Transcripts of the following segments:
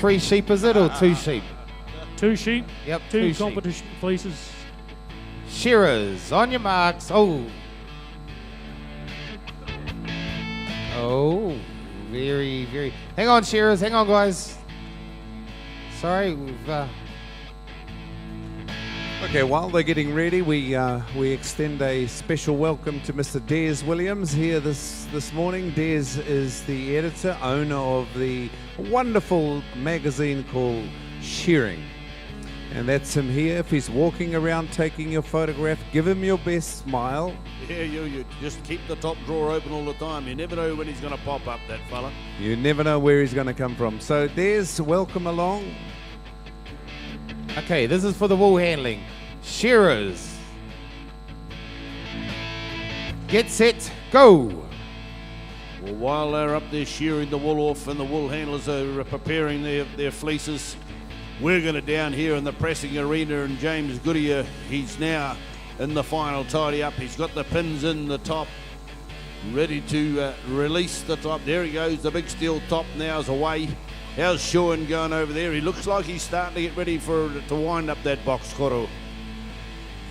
3 sheep, is it, or 2 sheep? 2 sheep. Yep, 2 sheep. competition fleeces. Shearers, on your marks. Oh. Oh, very, very. Hang on, shearers. Hang on, guys. Sorry, we've... Okay, while they're getting ready, we extend a special welcome to Mr. Des Williams here this morning. Des is the editor, owner of the wonderful magazine called Shearing. And that's him here. If he's walking around taking your photograph, give him your best smile. Yeah, you just keep the top drawer open all the time. You never know when he's going to pop up, that fella. You never know where he's going to come from. So Des, welcome along. Okay, this is for the wool handling. Shearers. Get set, go. Well, while they're up there shearing the wool off and the wool handlers are preparing their fleeces, we're going to down here in the pressing arena, and James Goodyear, he's now in the final tidy up. He's got the pins in the top, ready to release the top. There he goes, the big steel top now is away. How's Shearing going over there? He looks like he's starting to get ready to wind up that box, Koro.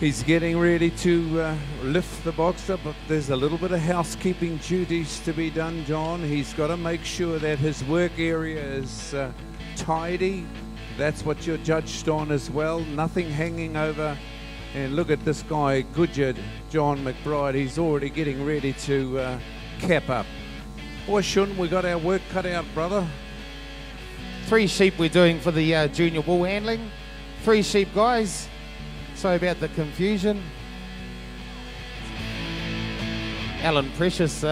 He's getting ready to lift the box up, but there's a little bit of housekeeping duties to be done, John. He's got to make sure that his work area is tidy. That's what you're judged on as well. Nothing hanging over. And look at this guy, Goodyear, John McBride. He's already getting ready to cap up. Boy, Shun, we got our work cut out, brother. 3 sheep we're doing for the junior wool handling. 3 sheep, guys. Sorry about the confusion. Alan Precious,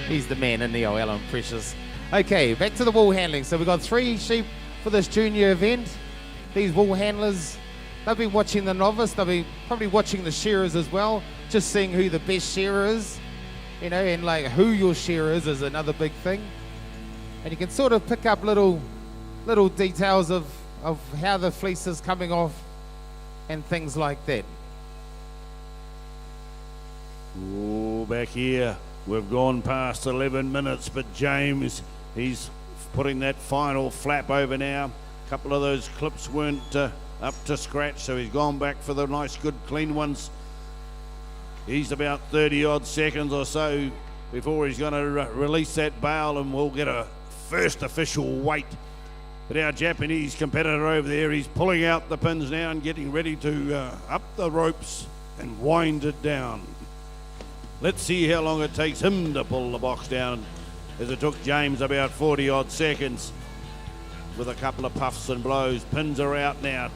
he's the man in the old Alan Precious. Okay, back to the wool handling. So we've got 3 sheep for this junior event. These wool handlers, they'll be watching the novice. They'll be probably watching the shearers as well, just seeing who the best shearer is, you know, and like who your shearer is another big thing. And you can sort of pick up little details of how the fleece is coming off and things like that. Oh, back here, we've gone past 11 minutes, but James, he's putting that final flap over now. A couple of those clips weren't up to scratch, so he's gone back for the nice, good, clean ones. He's about 30-odd seconds or so before he's going to release that bale, and we'll get a first official weight. But our Japanese competitor over there, he's pulling out the pins now and getting ready to up the ropes and wind it down. Let's see how long it takes him to pull the box down, as it took James about 40-odd seconds with a couple of puffs and blows. Pins are out now.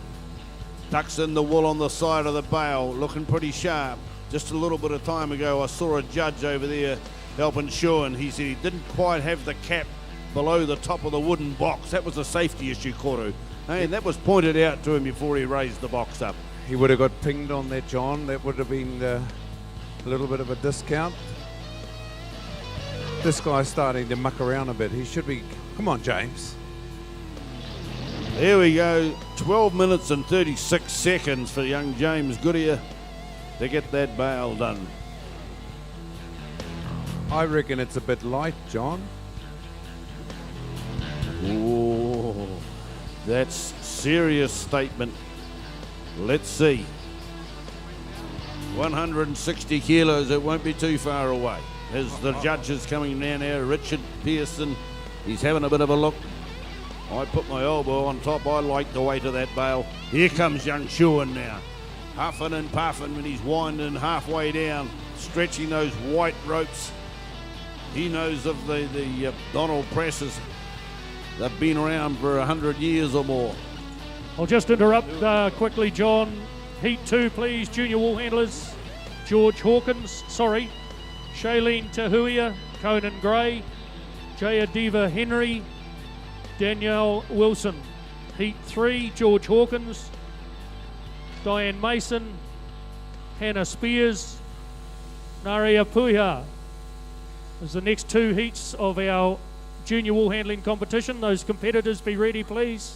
Tucks in the wool on the side of the bale, looking pretty sharp. Just a little bit of time ago, I saw a judge over there helping Sean. He said he didn't quite have the cap below the top of the wooden box. That was a safety issue, Koru. And that was pointed out to him before he raised the box up. He would have got pinged on that, John. That would have been a little bit of a discount. This guy's starting to muck around a bit. He should be... Come on, James. There we go. 12 minutes and 36 seconds for young James Goodyear to get that bale done. I reckon it's a bit light, John. Oh, that's serious statement. Let's see. 160 kilos, it won't be too far away. As the judge is coming down there, Richard Pearson, he's having a bit of a look. I put my elbow on top. I like the weight of that bale. Here comes young Shearing now. Huffing and puffing when he's winding halfway down, stretching those white ropes. He knows of the Donald presses. They've been around for 100 years or more. I'll just interrupt quickly, John. Heat 2, please, junior wool handlers. George Hawkins, Shailene Tahuia, Conan Gray, Jayadeva Henry, Danielle Wilson. Heat 3, George Hawkins, Diane Mason, Hannah Spears, Naria Puiha. As the next 2 heats of our junior wool handling competition. Those competitors be ready, please.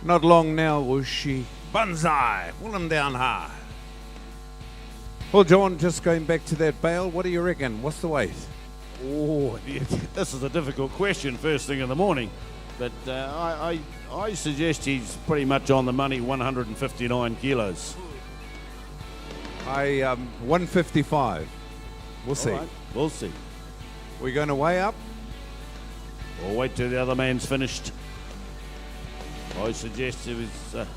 Not long now, Wushi. Banzai! Pull him down hard. Well, John, just going back to that bale, what do you reckon? What's the weight? Oh, this is a difficult question first thing in the morning, but I suggest he's pretty much on the money, 159 kilos. 155. We'll see. All right, we'll see. We're going to weigh up. We'll wait till the other man's finished. I suggest it was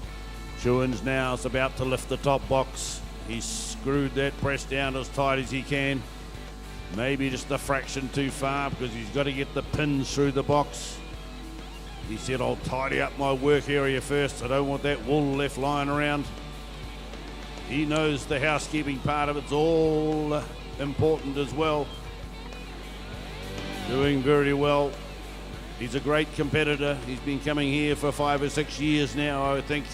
Chewins now is about to lift the top box. He's screwed that press down as tight as he can. Maybe just a fraction too far because he's got to get the pins through the box. He said, I'll tidy up my work area first. I don't want that wool left lying around. He knows the housekeeping part of it's all important as well. Doing very well. He's a great competitor. He's been coming here for 5 or 6 years now, I think.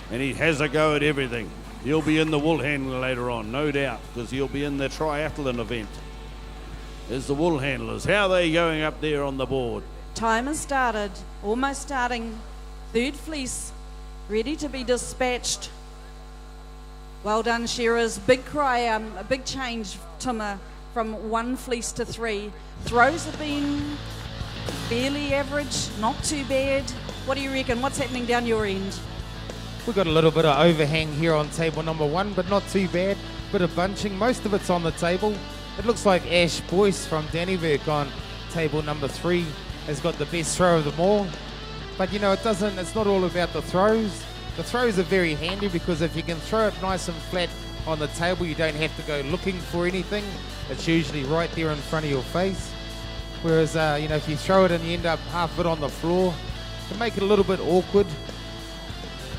And he has a go at everything. He'll be in the Woolhandling later on, no doubt, because he'll be in the triathlon event. There's the Woolhandlers. How are they going up there on the board? Time has started, almost starting. Third fleece, ready to be dispatched. Well done, Shearers. Big cry, a big change, Tima, from 1 fleece to 3. Throws have been fairly average, not too bad. What do you reckon? What's happening down your end? We've got a little bit of overhang here on table number 1, but not too bad. Bit of bunching, most of it's on the table. It looks like Ash Boyce from Dannyberg on table number 3 has got the best throw of them all. But you know, it's not all about the throws. The throws are very handy because if you can throw it nice and flat on the table, you don't have to go looking for anything. It's usually right there in front of your face. Whereas, you know, if you throw it and you end up half of it on the floor, it can make it a little bit awkward.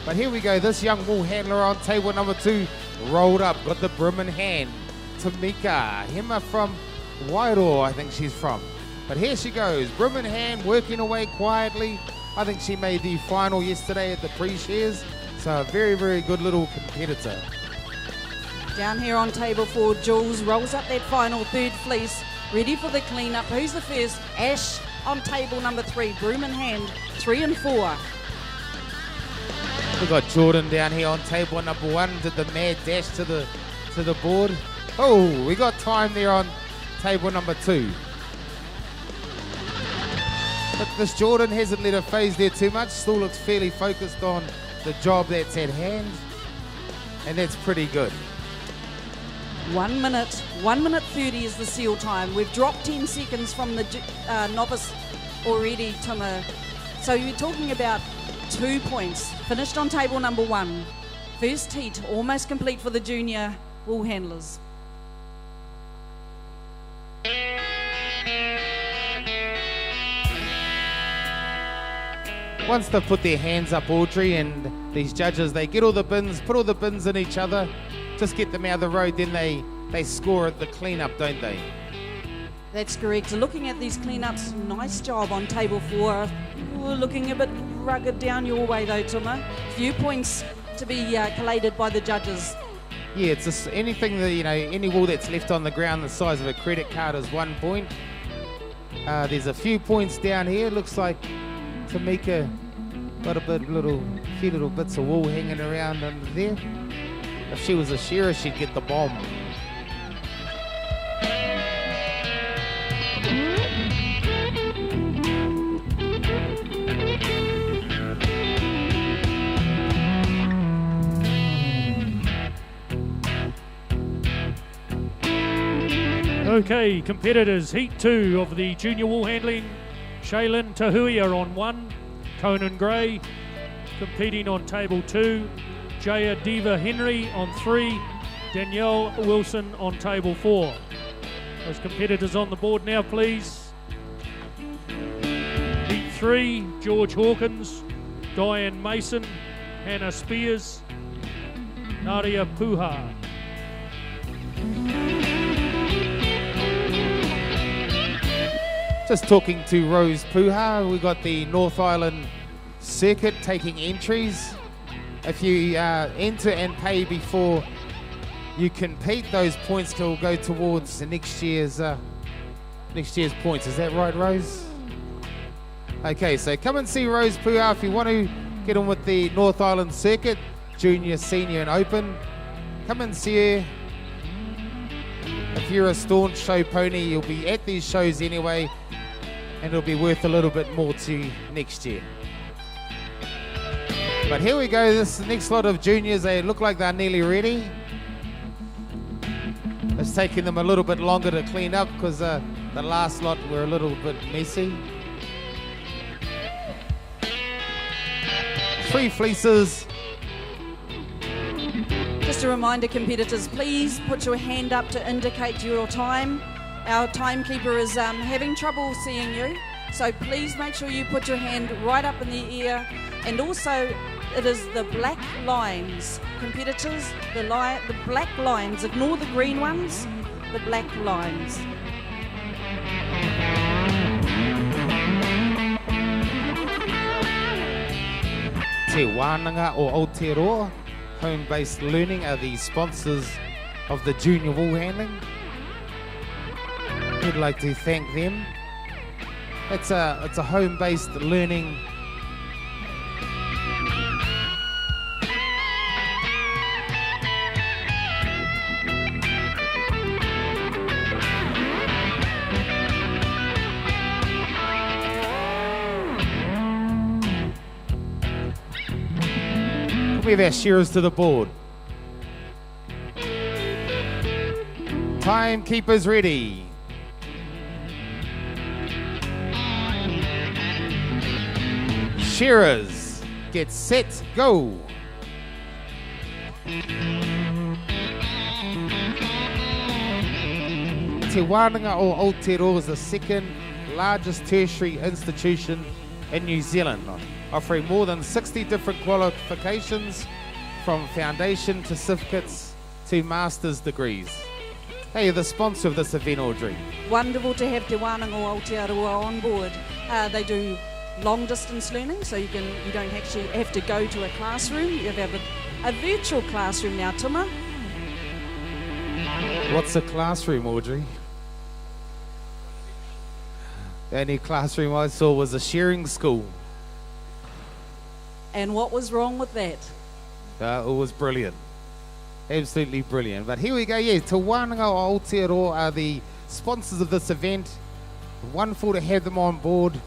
But here we go, this young wool handler on table number 2, rolled up, got the brim in hand. Tamika Hema from Wairarapa, I think she's from. But here she goes, brim in hand, working away quietly. I think she made the final yesterday at the pre-shares. So a very, very good little competitor. Down here on table 4, Jules rolls up that final 3rd fleece, ready for the clean-up. Who's the first? Ash on table number 3, broom in hand, 3 and 4. We've got Jordan down here on table number 1, did the mad dash to the board. Oh, we got time there on table number 2. But this Jordan hasn't let her phase there too much, still looks fairly focused on the job that's at hand, and that's pretty good. 1 minute 30 is the seal time. We've dropped 10 seconds from the novice already, Tima. So you're talking about 2 points. Finished on table number 1. First heat almost complete for the junior wool handlers. Once they've put their hands up, Audrey, and these judges, they get all the bins, put all the bins in each other, just get them out of the road, then they score at the clean-up, don't they? That's correct. Looking at these cleanups, nice job on table 4. Ooh, looking a bit rugged down your way though, Tima. Few points to be collated by the judges. Yeah, it's just anything that, you know, any wool that's left on the ground the size of a credit card is 1 point. There's a few points down here. Looks like Tamika got a few little bits of wool hanging around under there. If she was a shearer, she'd get the bomb. Okay, competitors, heat 2 of the junior wool handling. Shaylin Tahuia on 1, Conan Gray competing on table 2, Jaya Diva Henry on 3, Danielle Wilson on table 4. Those competitors on the board now, please. Heat 3, George Hawkins, Diane Mason, Hannah Spears, Nadia Puha. Just talking to Rose Puha, we got the North Island circuit taking entries. If you enter and pay before you compete, those points will go towards the next year's points. Is that right, Rose? Okay, so come and see Rose Puha if you want to get on with the North Island circuit, junior, senior and open. Come and see her. If you're a staunch show pony, you'll be at these shows anyway, and it'll be worth a little bit more to you next year. But here we go, this next lot of juniors, they look like they're nearly ready. It's taking them a little bit longer to clean up because the last lot were a little bit messy. 3 fleeces. Just a reminder, competitors, please put your hand up to indicate your time. Our timekeeper is having trouble seeing you, so please make sure you put your hand right up in the air. And also, it is the black lines. Competitors, the black lines. Ignore the green ones, the black lines. Te Wananga or Aotearoa home-based learning are the sponsors of the junior wool handling. We'd like to thank them. It's a home-based learning we have our shearers to the board. Timekeepers ready. Shearers, get set, go. Te Wananga o Aotearoa is the second largest tertiary institution in New Zealand, offering more than 60 different qualifications from foundation to certificates to master's degrees. Hey, you're the sponsor of this event, Audrey. Wonderful to have Te Wananga o Aotearoa on board. They do long distance learning, so you don't actually have to go to a classroom. You have a virtual classroom now, Tuma. What's a classroom, Audrey? The only classroom I saw was a shearing school. And what was wrong with that? It was brilliant. Absolutely brilliant. But here we go, yeah, Te Wananga o Aotearoa are the sponsors of this event. Wonderful to have them on board.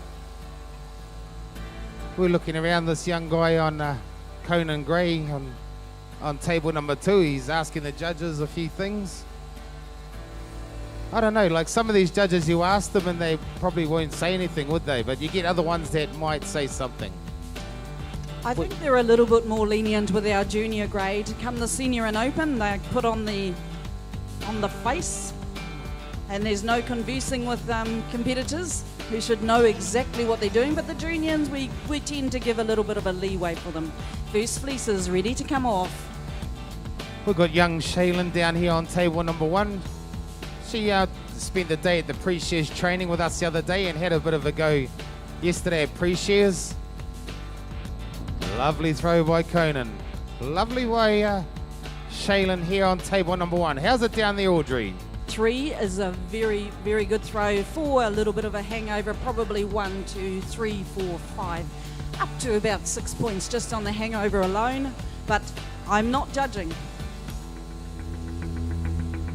We're looking around this young guy on Conan Gray on table number 2. He's asking the judges a few things. I don't know, like some of these judges, you ask them and they probably won't say anything, would they? But you get other ones that might say something. I think they're a little bit more lenient with our junior grade. Come the senior and open, they put on the face, and there's no conversing with competitors who should know exactly what they're doing. But the juniors, we tend to give a little bit of a leeway for them. First fleece is ready to come off. We've got young Shaylin down here on table number 1. She spent the day at the pre-shares training with us the other day and had a bit of a go yesterday at pre-shares. Lovely throw by Conan. Lovely way, Shaylin here on table number 1. How's it down there, Audrey? 3 is a very, very good throw. 4, a little bit of a hangover, probably 1, 2, 3, 4, 5, up to about 6 points just on the hangover alone. But I'm not judging.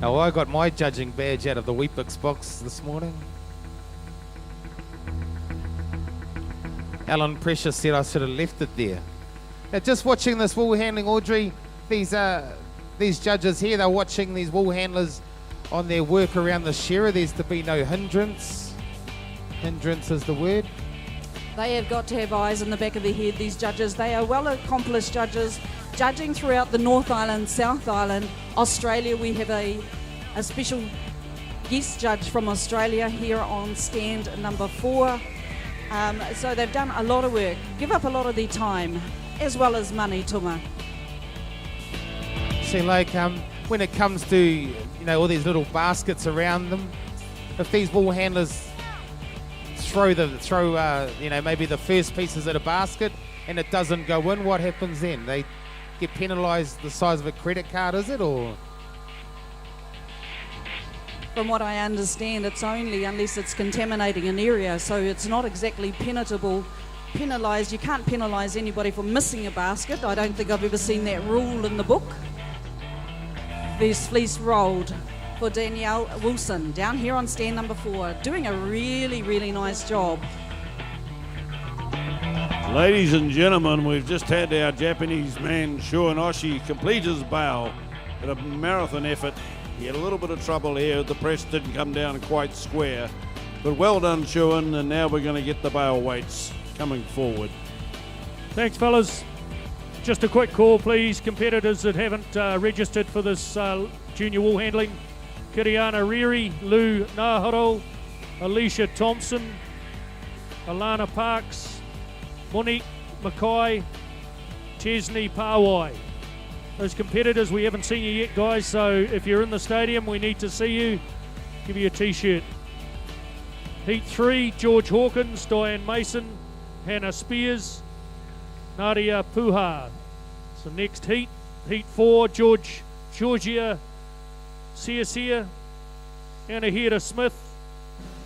Oh, I got my judging badge out of the Weet-Bix box this morning. Alan Precious said I should have left it there. Now, just watching this wool handling, Audrey, these judges here, they're watching these wool handlers on their work around the shearer. There's to be no hindrance. Hindrance is the word. They have got to have eyes in the back of their head, these judges. They are well accomplished judges, judging throughout the North Island, South Island, Australia. We have a special guest judge from Australia here on stand number 4. So they've done a lot of work, give up a lot of their time, as well as money, Tuma. See, like when it comes to all these little baskets around them, if these wool handlers throw maybe the first pieces at a basket and it doesn't go in, what happens then? They get penalised the size of a credit card, is it, or? From what I understand, it's only unless it's contaminating an area, so it's not exactly penalised. You can't penalise anybody for missing a basket. I don't think I've ever seen that rule in the book. There's fleece rolled. for Danielle Wilson down here on stand number 4, doing a really, really nice job. Ladies and gentlemen, we've just had our Japanese man Shuanoshi complete his bow at a marathon effort. He had a little bit of trouble here. The press didn't come down quite square. But well done, Shuan, and now we're going to get the bow weights coming forward. Thanks, fellas. Just a quick call, please. Competitors that haven't registered for this junior wool handling. Kiriana Riri, Lou Naharo, Alicia Thompson, Alana Parks, Monique Mackay, Chesney Pawai. Those competitors, we haven't seen you yet, guys, so if you're in the stadium, we need to see you. Give you a t-shirt. Heat 3, George Hawkins, Diane Mason, Hannah Spears, Nadia Puha. So next heat, Heat 4, Georgia Sia, Anahira Smith,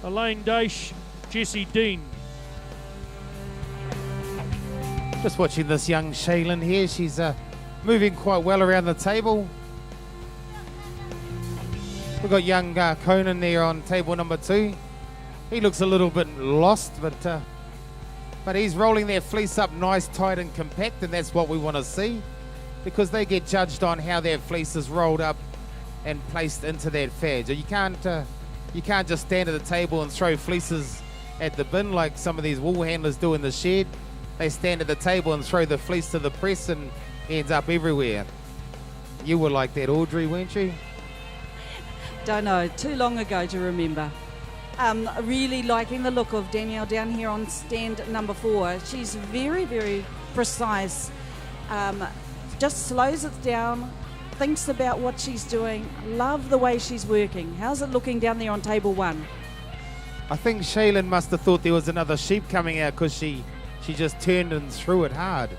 Elaine Daish, Jessie Dean. Just watching this young Shaylin here. She's moving quite well around the table. We've got young Conan there on table number 2. He looks a little bit lost, but he's rolling their fleece up nice, tight and compact, and that's what we want to see, because they get judged on how their fleece is rolled up and placed into that fadge. You can't just stand at the table and throw fleeces at the bin like some of these wool handlers do in the shed. They stand at the table and throw the fleece to the press and ends up everywhere. You were like that, Audrey, weren't you? Don't know, too long ago to remember. Really liking the look of Danielle down here on stand number 4. She's very, very precise. Just slows it down, thinks about what she's doing. Love the way she's working. How's it looking down there on table 1? I think Shaylin must have thought there was another sheep coming out, because she just turned and threw it hard.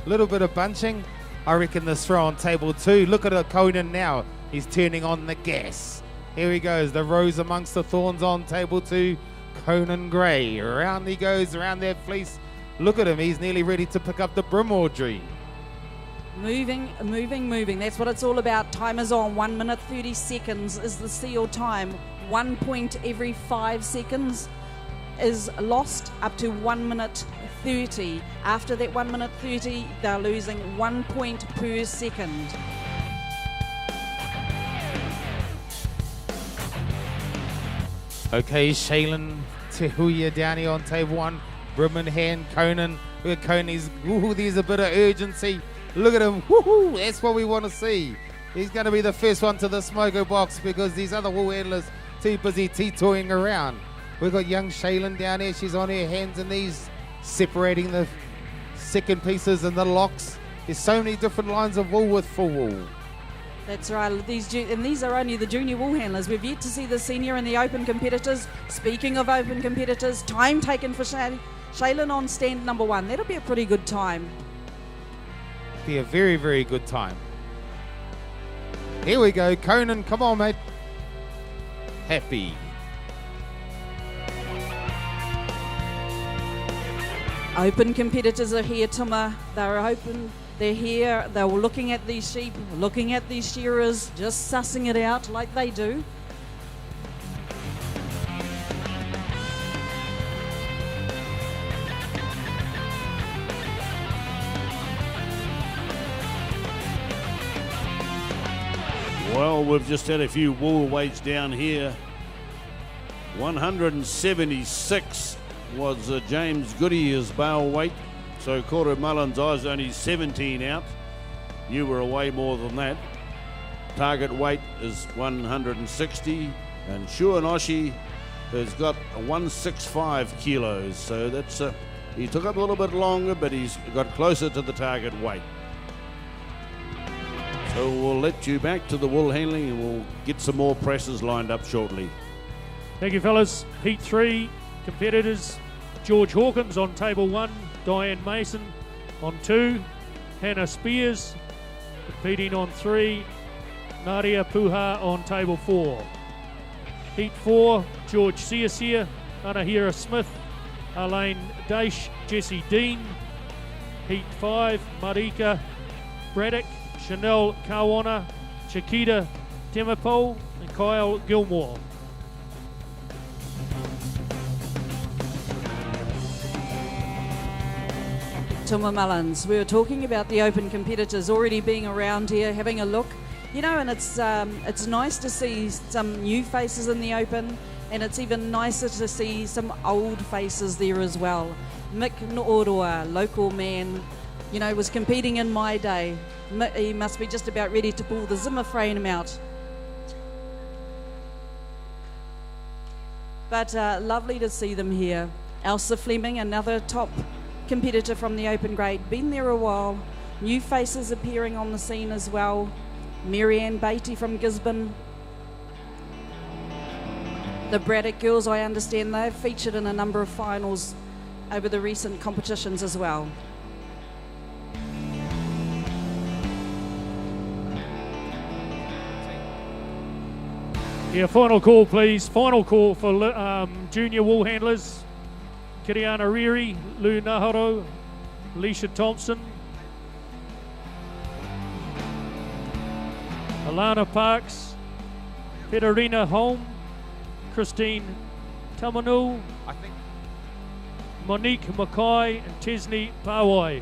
A little bit of bunching. I reckon this throw on table 2. Look at her, Conan now. He's turning on the gas. Here he goes, the rose amongst the thorns on table 2. Conan Gray. Around he goes, around that fleece. Look at him, he's nearly ready to pick up the brim, Audrey. Moving. That's what it's all about. Time is on. 1 minute 30 seconds is the seal time. 1 point every 5 seconds is lost, up to 1 minute 30. After that 1 minute 30, they're losing 1 point per second. Okay, Shaylin Tehuya down here on table 1. Brim in hand, Conan. Look at Conan, there's a bit of urgency. Look at him, woohoo, that's what we want to see. He's going to be the first one to the smoko box, because these other wool handlers too busy tea-toying around. We've got young Shaylin down here. She's on her hands and knees, separating the second pieces and the locks. There's so many different lines of wool with full wool. That's right. These are only the junior wool handlers. We've yet to see the senior and the open competitors. Speaking of open competitors, time taken for Shaylin on stand number 1. That'll be a pretty good time. Be a very, very good time. Here we go. Conan, come on, mate. Happy. Open competitors are here, Tima. They're open. They're here. They're looking at these sheep, looking at these shearers, just sussing it out like they do. Well, we've just had a few wool weights down here. 176 was James Goodyear's bow weight. So Cora Mullins, I was only 17 out. You were away more than that. Target weight is 160, and Shuanoshi has got a 165 kilos. So that's he took up a little bit longer, but he's got closer to the target weight. So we'll let you back to the wool handling, and we'll get some more presses lined up shortly. Thank you, fellas. Heat 3 competitors. George Hawkins on table 1. Diane Mason on 2. Hannah Spears competing on 3. Nadia Puha on table 4. Heat 4, George Sia, Anahira Smith, Elaine Daish, Jessie Dean. Heat 5, Marika Braddock, Chanel Kawana, Chiquita Temepole and Kyle Gilmore. Tuma Mullins, we were talking about the open competitors already being around here, having a look. You know, and it's nice to see some new faces in the open, and it's even nicer to see some old faces there as well. Mick Nooroa, local man, you know, was competing in my day. He must be just about ready to pull the Zimmer frame out. But lovely to see them here. Elsa Fleming, another top competitor from the open grade, been there a while. New faces appearing on the scene as well. Marianne Beatty from Gisborne. The Braddock girls, I understand, they've featured in a number of finals over the recent competitions as well. Yeah, final call, please. Final call for junior wool handlers. Kiriana Riri, Lou Naharo, Alicia Thompson, Alana Parks, Peterina Holm, Christine Tamanu, Monique Mackay and Tesney Pawai.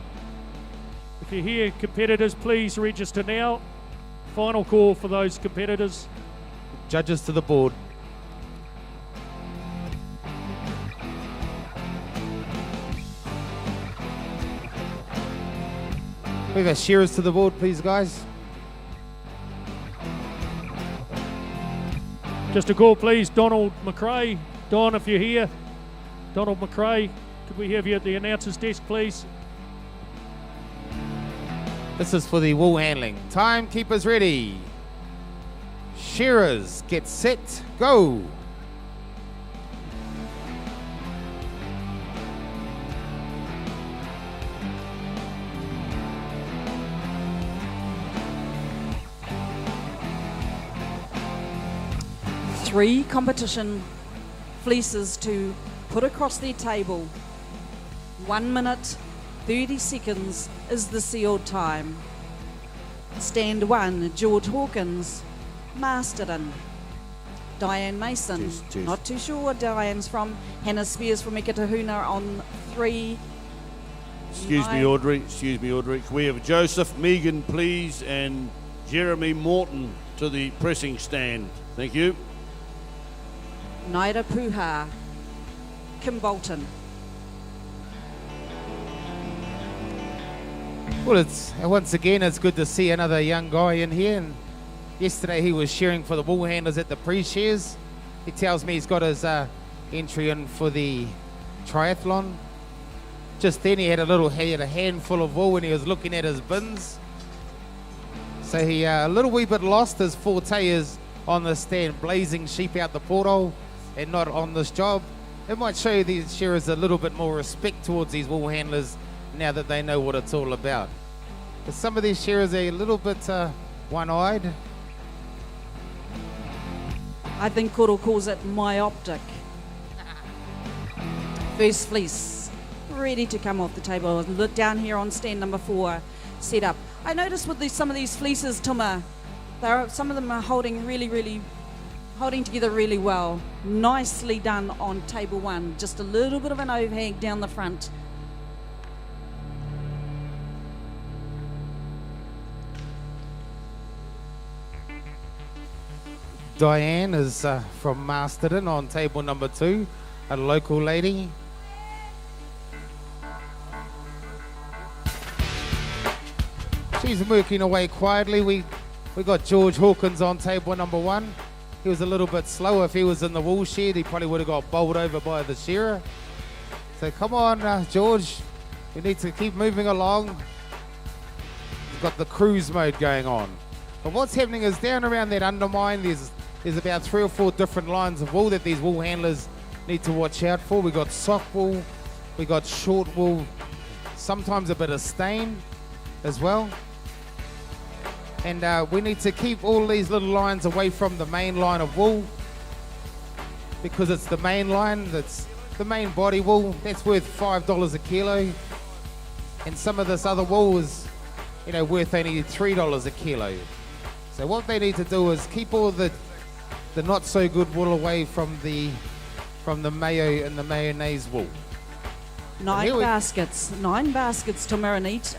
If you're here, competitors, please register now. Final call for those competitors. Judges to the board. We've got shearers to the board, please, guys. Just a call, please. Donald McRae. Don, if you're here. Donald McRae, could we have you at the announcer's desk, please? This is for the wool handling. Timekeepers ready. Shearers, get set, go. Three competition fleeces to put across their table. 1 minute, 30 seconds is the sealed time. Stand 1, George Hawkins, Masterton. Diane Mason, Cheers. not too sure where Diane's from. Hannah Spears from Ekatahuna on 3. Excuse me, Audrey. Can we have Joseph Megan, please, and Jeremy Morton to the pressing stand? Thank you. Naira Puha, Kim Bolton. Well, once again, it's good to see another young guy in here. And yesterday he was shearing for the wool handlers at the pre-shears. He tells me he's got his entry in for the triathlon. Just then he had a handful of wool when he was looking at his bins. So he a little wee bit lost. His forte is on the stand, blazing sheep out the porthole, and not on this job. It might show these shearers a little bit more respect towards these wool handlers now that they know what it's all about. But some of these shearers are a little bit one-eyed. I think Koro calls it myopic. First fleece, ready to come off the table. Look down here on stand number 4, set up. I noticed with some of these fleeces, Tuma, some of them are holding together really well. Nicely done on table 1. Just a little bit of an overhang down the front. Diane is from Masterton on table number 2, a local lady. She's working away quietly. We got George Hawkins on table number 1. He was a little bit slow. If he was in the wool shed, he probably would have got bowled over by the shearer. So come on, George. We need to keep moving along. We've got the cruise mode going on. But what's happening is down around that undermine, there's about 3 or 4 different lines of wool that these wool handlers need to watch out for. We got sock wool, we got short wool, sometimes a bit of stain as well. And we need to keep all these little lines away from the main line of wool, because it's the main line, that's the main body wool, that's worth $5 a kilo. And some of this other wool is, worth only $3 a kilo. So what they need to do is keep all the not so good wool away from the mayo and the mayonnaise wool. Nine baskets, Tuma, and each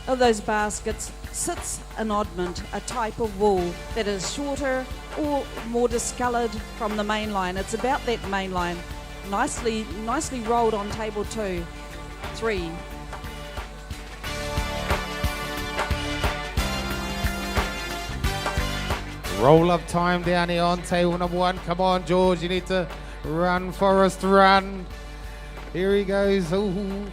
of those baskets sits an oddment, a type of wool that is shorter or more discoloured from the main line. It's about that main line. Nicely rolled on table 2, 3. Roll up time down here on table number 1. Come on, George, you need to run, Forrest, run. Here he goes. Ooh.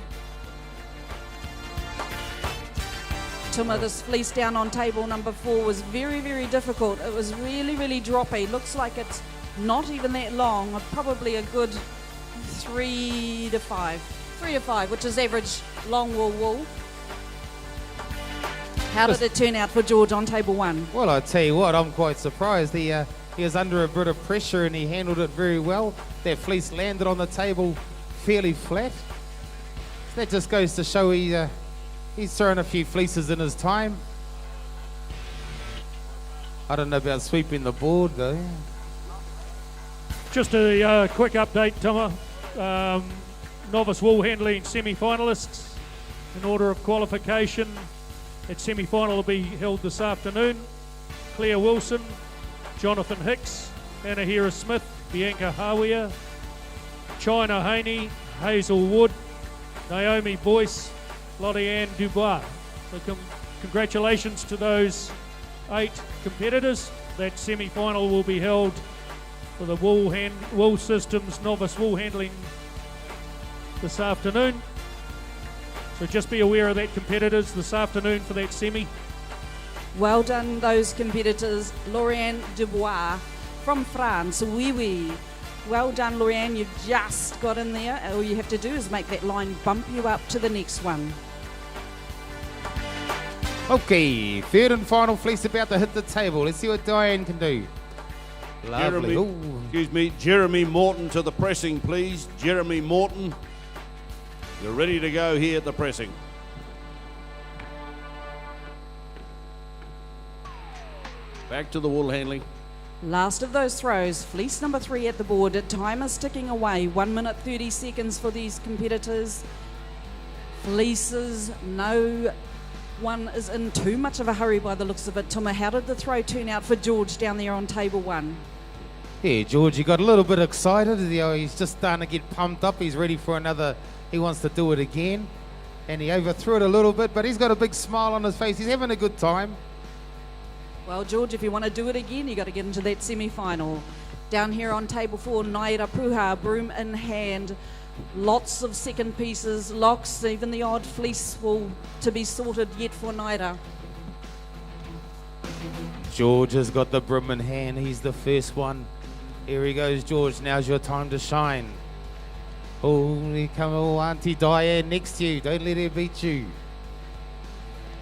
Tuma, this fleece down on table number 4 was very, very difficult. It was really, really droppy. Looks like it's not even that long, probably a good 3 to 5. 3 to 5, which is average long wool. How did it turn out for George on table 1? Well, I tell you what, I'm quite surprised. He was under a bit of pressure and he handled it very well. That fleece landed on the table fairly flat. That just goes to show he's thrown a few fleeces in his time. I don't know about sweeping the board though. Just a quick update, Tuma. Novice wool handling semi-finalists in order of qualification. That semi-final will be held this afternoon. Claire Wilson, Jonathan Hicks, Anna Hera Smith, Bianca Hawea, China Haney, Hazel Wood, Naomi Boyce, Lottie Ann Dubois. So congratulations to those 8 competitors. That semi-final will be held for the Wool Systems Novice Wool Handling this afternoon. So just be aware of that, competitors, this afternoon for that semi. Well done, those competitors. Lauriane Dubois from France. Oui. Well done, Lauriane. You've just got in there. All you have to do is make that line bump you up to the next one. Okay, third and final fleece about to hit the table. Let's see what Diane can do. Lovely. Jeremy Morton to the pressing, please. Jeremy Morton. You're ready to go here at the pressing. Back to the wool handling. Last of those throws, fleece number 3 at the board. Time is ticking away. 1 minute 30 seconds for these competitors. Fleeces, no one is in too much of a hurry by the looks of it. Tuma, how did the throw turn out for George down there on table 1? Yeah, George, he got a little bit excited. He's just starting to get pumped up. He's ready for another. He wants to do it again. And he overthrew it a little bit, but he's got a big smile on his face. He's having a good time. Well, George, if you want to do it again, you got to get into that semi-final. Down here on table 4, Naira Puha, broom in hand. Lots of second pieces, locks, even the odd fleece wool to be sorted yet for Naira. George has got the broom in hand. He's the first one. Here he goes, George. Now's your time to shine. Oh, here come Auntie Diane next to you. Don't let her beat you.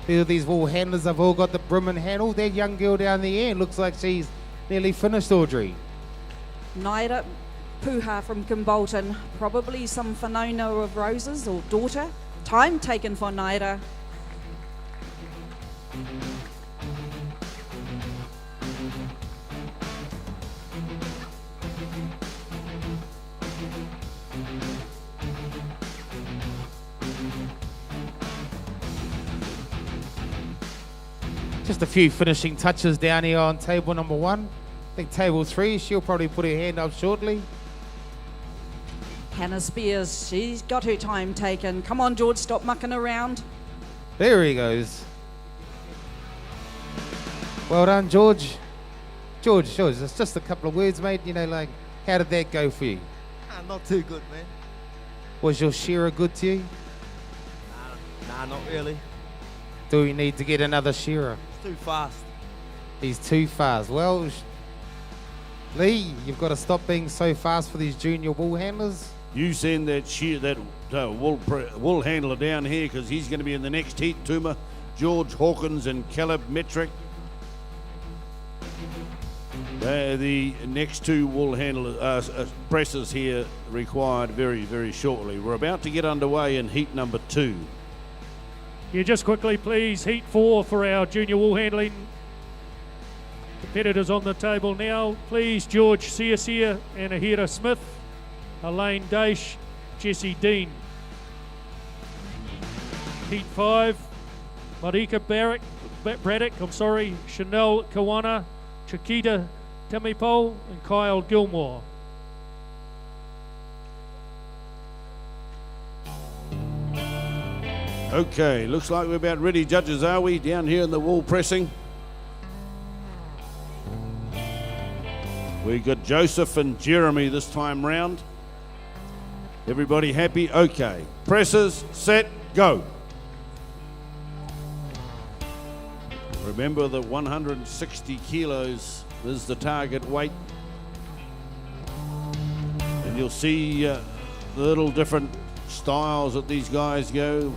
Feel these wool handlers have all got the broom in hand. Oh, that young girl down the end looks like she's nearly finished, Audrey. Naira Puha from Kimbolton, probably some whanaunga of roses or daughter. Time taken for Naira. Just a few finishing touches down here on table number 1. I think table 3, she'll probably put her hand up shortly. Hannah Spears, she's got her time taken. Come on, George, stop mucking around. There he goes. Well done, George. George, it's just a couple of words, mate. You know, like, how did that go for you? Not too good, man. Was your shearer good to you? Nah, not really. Do we need to get another shearer? It's too fast. He's too fast. Well, Lee, you've got to stop being so fast for these junior wool handlers. You send that wool handler down here because he's going to be in the next heat, Tuma. George Hawkins and Caleb Metrick. The next 2 wool handlers, presses here required very, very shortly. We're about to get underway in heat number 2. Yeah, just quickly, please. Heat 4 for our junior wool handling Competitors on the table now, please. George Searseer and Ahira Smith, Elaine Daish, Jesse Dean. Heat 5, Marika Braddock, Chanel Kawana, Chiquita Tamipol and Kyle Gilmore. Okay, looks like we're about ready, judges, are we? Down here in the wall pressing. We got Joseph and Jeremy this time round. Everybody happy? Okay. Presses, set, go. Remember that 160 kilos is the target weight. And you'll see the little different styles that these guys go.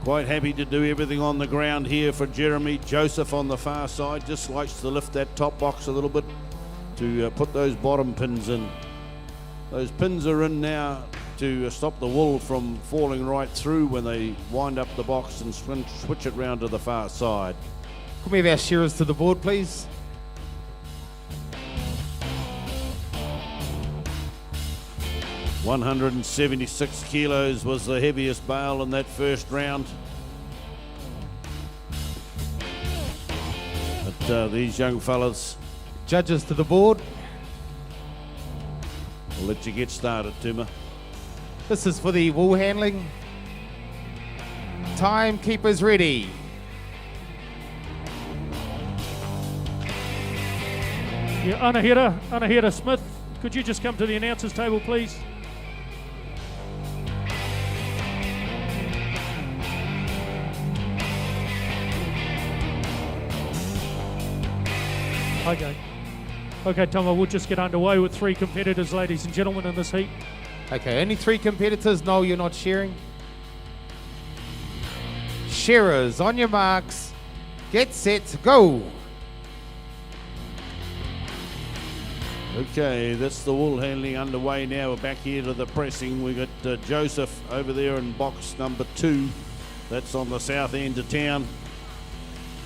Quite happy to do everything on the ground here for Jeremy. Joseph on the far side just likes to lift that top box a little bit to put those bottom pins in. Those pins are in now to stop the wool from falling right through when they wind up the box and switch it round to the far side. Can we have our shearers to the board, please? $176 kilos was the heaviest bale in that first round. But these young fellas, Judges to the board. I'll let you get started, Tuma. This is for the wool handling. Timekeepers ready. Yeah, Anahira Smith, could you just come to the announcers table, please? Okay, Tomo, we'll just get underway with 3 competitors, ladies and gentlemen, in this heat. Okay, only 3 competitors. No, you're not shearing. Shearers, on your marks. Get set, go. Okay, that's the wool handling underway now. We're back here to the pressing. We got Joseph over there in box number 2. That's on the south end of town.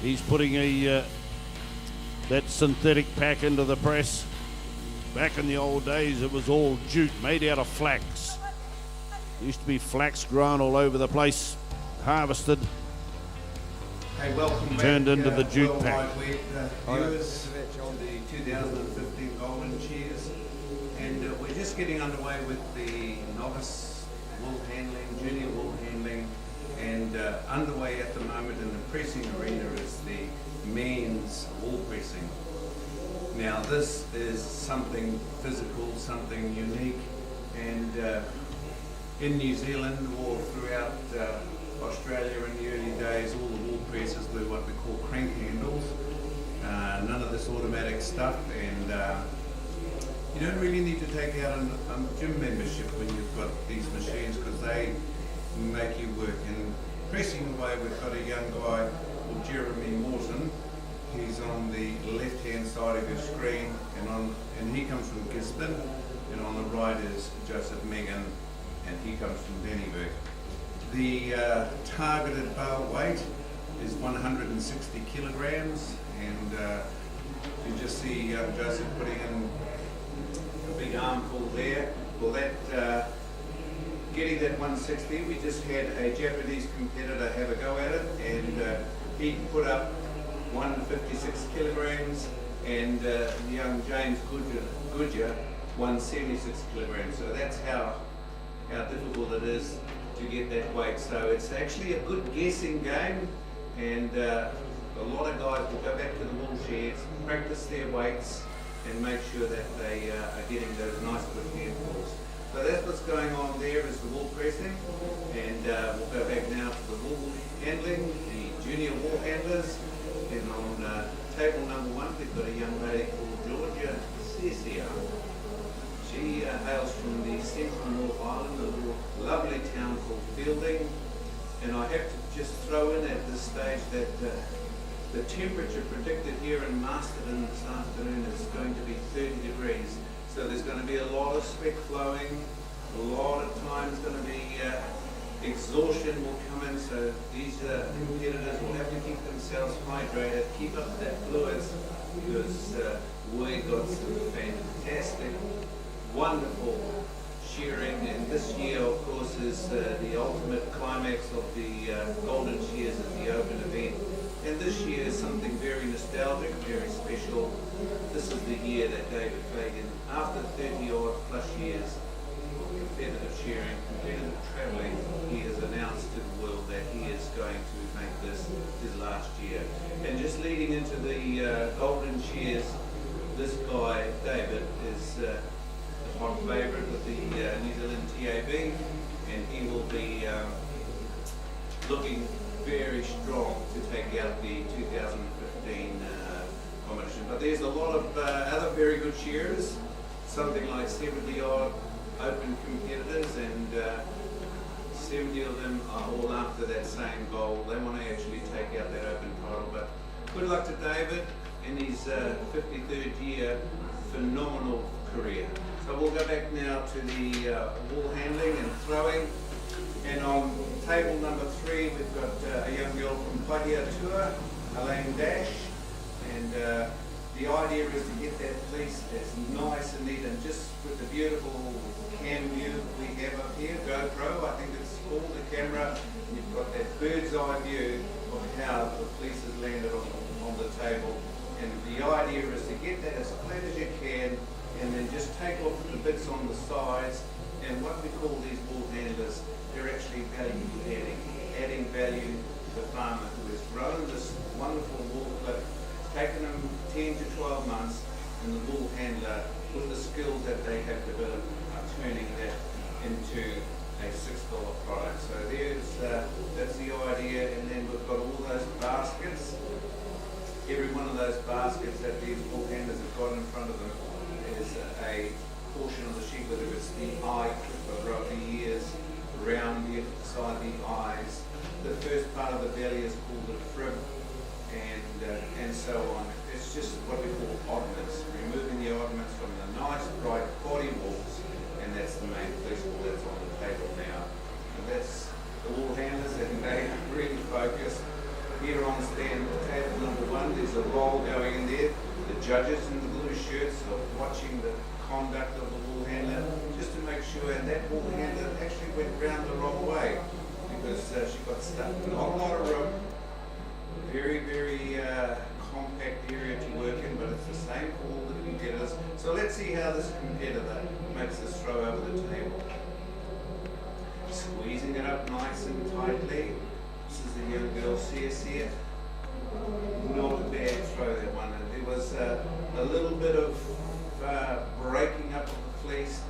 He's putting that synthetic pack into the press. Back in the old days, it was all jute, made out of flax. Used to be flax grown all over the place, harvested, Hey, welcome turned back, into the jute World pack. Wide Web, viewers to the 2015 Golden Shears, and we're just getting underway with the novice wool handling, junior wool handling, and underway at the moment in the pressing arena is the men's wool pressing. Now this is something physical, something unique, and in New Zealand or throughout Australia in the early days, all the wool presses were what we call crank handles. None of this automatic stuff, and you don't really need to take out a gym membership when you've got these machines because they make you work. And pressing away, we've got a young guy called Jeremy Morton. He's on the left-hand side of your screen, and he comes from Gisborne, and on the right is Joseph Megan, and he comes from Dennyburg. The targeted bale weight is 160 kilograms, and you just see Joseph putting in a big armful there. Well, that getting that 160, we just had a Japanese competitor have a go at it, and he put up 156 kilograms, and young James Goodyear 176 kilograms. So that's how difficult it is to get that weight. So it's actually a good guessing game, and a lot of guys will go back to the wool sheds, practice their weights, and make sure that they are getting those nice good handfuls. So that's what's going on there is the wool pressing, and we'll go back now to the wool handling, the junior wool handlers. And on table number 1, we've got a young lady called Georgia Cecia. She hails from the central North Island, a little lovely town called Fielding. And I have to just throw in at this stage that the temperature predicted here in Masterton this afternoon is going to be 30 degrees. So there's going to be a lot of sweat flowing, a lot of times going to be exhaustion will come in, so these competitors will have to keep themselves hydrated, keep up that fluids, because we got some fantastic, wonderful shearing, and this year, of course, is the ultimate climax of the Golden Shears at the Open event. And this year is something very nostalgic, very special. This is the year that David Fagan, after 30 odd plus years of competitive shearing, competitive travelling, he has announced to the world that he is going to make this his last year. And just leading into the Golden Shears, this guy, David, is the hot favourite with the New Zealand TAB, and he will be looking very strong to take out the 2015 competition. But there's a lot of other very good shearers, something like 70 odd open competitors, and 70 of them are all after that same goal. They want to actually take out that open title. But good luck to David in his 53rd year, phenomenal career. So we'll go back now to the wool handling and throwing. And on table number 3, we've got a young girl from Aotearoa, Elaine Dash. And the idea is to get that fleece as nice and neat, and just with the beautiful cam view we have up here, GoPro, I think it's called, the camera. You've got that bird's eye view of how the fleece has landed on the table. And the idea is to get that as flat as you can, and then just take off the bits on the sides. And what we call these wool handlers, they're actually value adding value to the farmer who has grown this wonderful wool clip. It's taken them 10 to 12 months, and the wool handler, with the skills that they have developed, are turning that into a $6 product. So that's the idea. And then we've got all those baskets. Every one of those baskets that these wool handlers have got in front of them is a portion of the sheep, whether it's the eye clip over the ears, around the side of the eyes. The first part of the belly is called the frib, and so on. It's just what we call oddments, removing the oddments from the nice bright body wools, and that's the main fleece wool that's on the table now. And that's the wool handlers, and they are really focused. Here on stand table number 1, there's a roll going in there. The judges in the blue shirts are watching the conduct of the wool handler, just to make sure, and that wool handler actually went round the wrong way because she got stuck. Not a lot of room, very, very compact area to work in, but it's the same for all the competitors. So let's see how this competitor makes this throw over the table. Squeezing it up nice and tightly. This is the young girl, here. Not a bad throw, that one. And there was a little bit of breaking up of the fleece,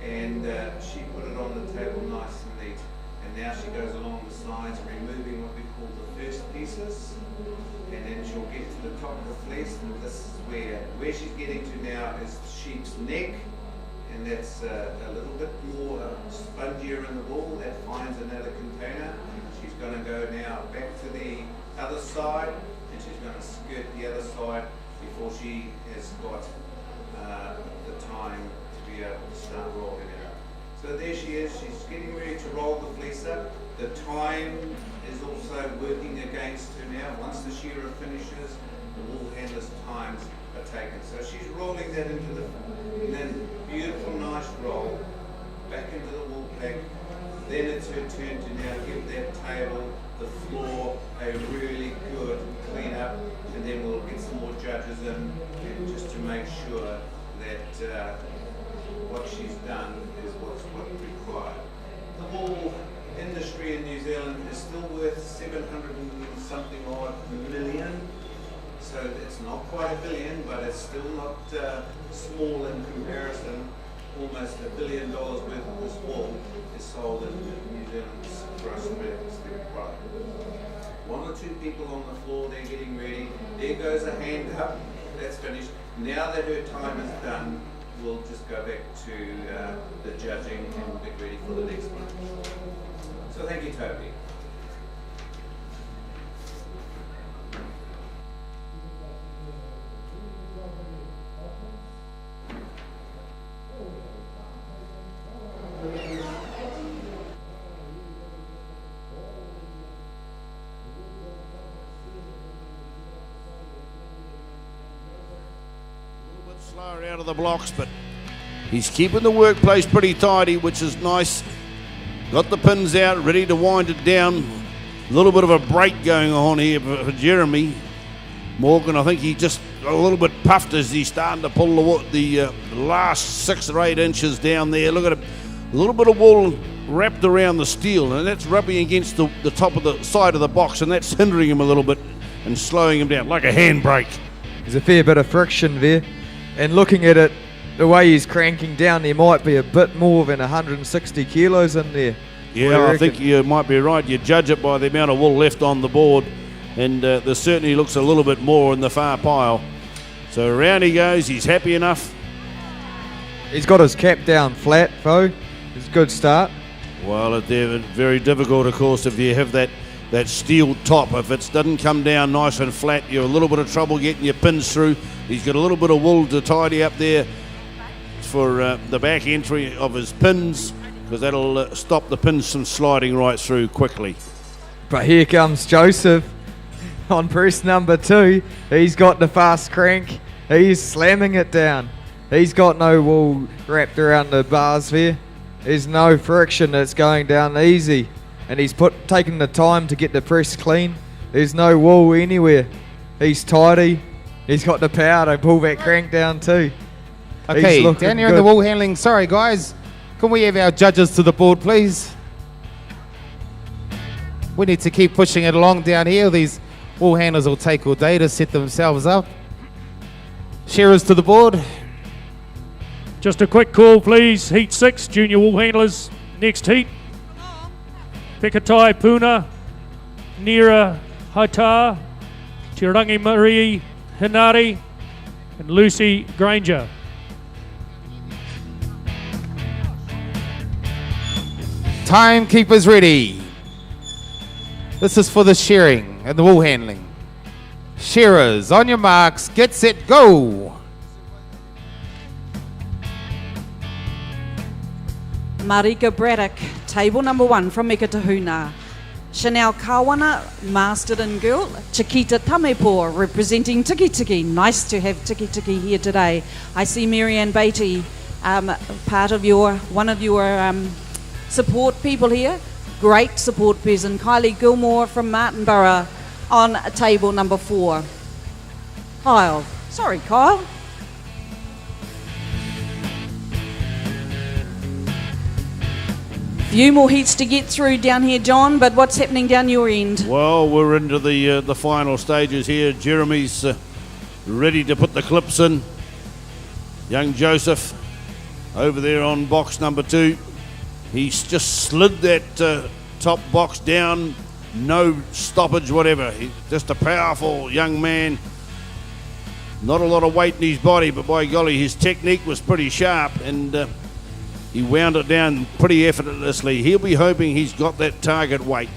and she put it on the table nice and neat. And now she goes along the sides, removing what we call the first pieces, and then she'll get to the top of the fleece, and this is where she's getting to now is the sheep's neck, and that's a little bit more spongier in the wool. That finds another container. She's going to go now back to the other side, and she's going to skirt the other side before she has got the time to be able to start rolling it up. So there she is. She's getting ready to roll the fleece up. The time is also working against her now. Once the shearer finishes, the wool handler's times are taken. So she's rolling that into the, and then beautiful, nice roll back into the wool pack. Then it's her turn to now give that table, the floor, a really good clean up, and then we'll get some more judges in, and just to make sure that what she's done is what's required. The wool industry in New Zealand is still worth 700 and something odd million. So it's not quite a billion, but it's still not small in comparison. Almost $1 billion worth of this wool is sold in New Zealand's gross domestic product. 1 or 2 people on the floor, they're getting ready. There goes a hand up. That's finished. Now that her time is done, we'll just go back to the judging and we'll get ready for the next one. So thank you, Toby. far out of the blocks, but he's keeping the workplace pretty tidy, which is nice. Got the pins out, ready to wind it down. A little bit of a break going on here for Jeremy Morgan. I think he just got a little bit puffed as he's starting to pull the last 6 or 8 inches down there. Look at it, a little bit of wool wrapped around the steel, and that's rubbing against the top of the side of the box, and that's hindering him a little bit and slowing him down like a handbrake. There's a fair bit of friction there, and looking at it, the way he's cranking down, there might be a bit more than 160 kilos in there. Yeah, I think you might be right. You judge it by the amount of wool left on the board, and there certainly looks a little bit more in the far pile. So around he goes. He's happy enough. He's got his cap down flat, though. It's a good start. Well, it's very difficult, of course, if you have that steel top. If it doesn't come down nice and flat, you're a little bit of trouble getting your pins through. He's got a little bit of wool to tidy up there for the back entry of his pins, because that'll stop the pins from sliding right through quickly. But here comes Joseph on press number 2. He's got the fast crank. He's slamming it down. He's got no wool wrapped around the bars there. There's no friction. It's going down easy. And he's taking the time to get the press clean. There's no wool anywhere. He's tidy. He's got the power to pull that crank down too. Okay, down here in the wool handling. Sorry, guys. Can we have our judges to the board, please? We need to keep pushing it along down here. These wool handlers will take all day to set themselves up. Shearers to the board. Just a quick call, please. Heat 6, junior wool handlers. Next heat. Pekatai Puna, Nira Hata, Tirangi Marie Hinari, and Lucy Granger. Timekeepers ready. This is for the shearing and the wool handling. Shearers, on your marks, get set, go. Marika Braddock, table number 1 from Ekatahuna. Chanel Kawana, Masterton girl. Chiquita Tamepo, representing Tiki Tiki. Nice to have Tiki Tiki here today. I see Marianne Beatty, one of your support people here. Great support person. Kylie Gilmore from Martinborough on table number 4. Kyle. Sorry, Kyle. Few more heats to get through down here, John, but what's happening down your end? Well, we're into the final stages here. Jeremy's ready to put the clips in. Young Joseph over there on box number 2. He's just slid that top box down, no stoppage, whatever. He's just a powerful young man. Not a lot of weight in his body, but by golly, his technique was pretty sharp, and he wound it down pretty effortlessly. He'll be hoping he's got that target weight.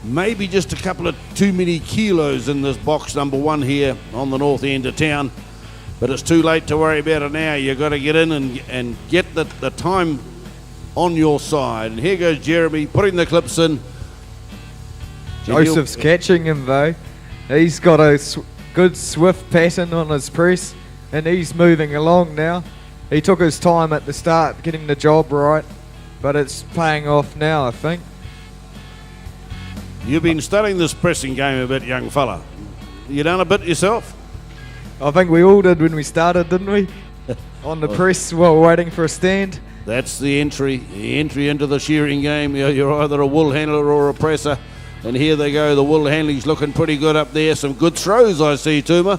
Maybe just a couple of too many kilos in this box number 1 here on the north end of town. But it's too late to worry about it now. You've got to get in and get the time on your side. And here goes Jeremy putting the clips in. Joseph's catching him though. He's got a good swift pattern on his press, and he's moving along now. He took his time at the start getting the job right, but it's paying off now, I think. You've been studying this pressing game a bit, young fella. You done a bit yourself? I think we all did when we started, didn't we? On the press while waiting for a stand. That's the entry into the shearing game. You're either a wool handler or a presser. And here they go, the wool handling's looking pretty good up there. Some good throws I see, Tuma.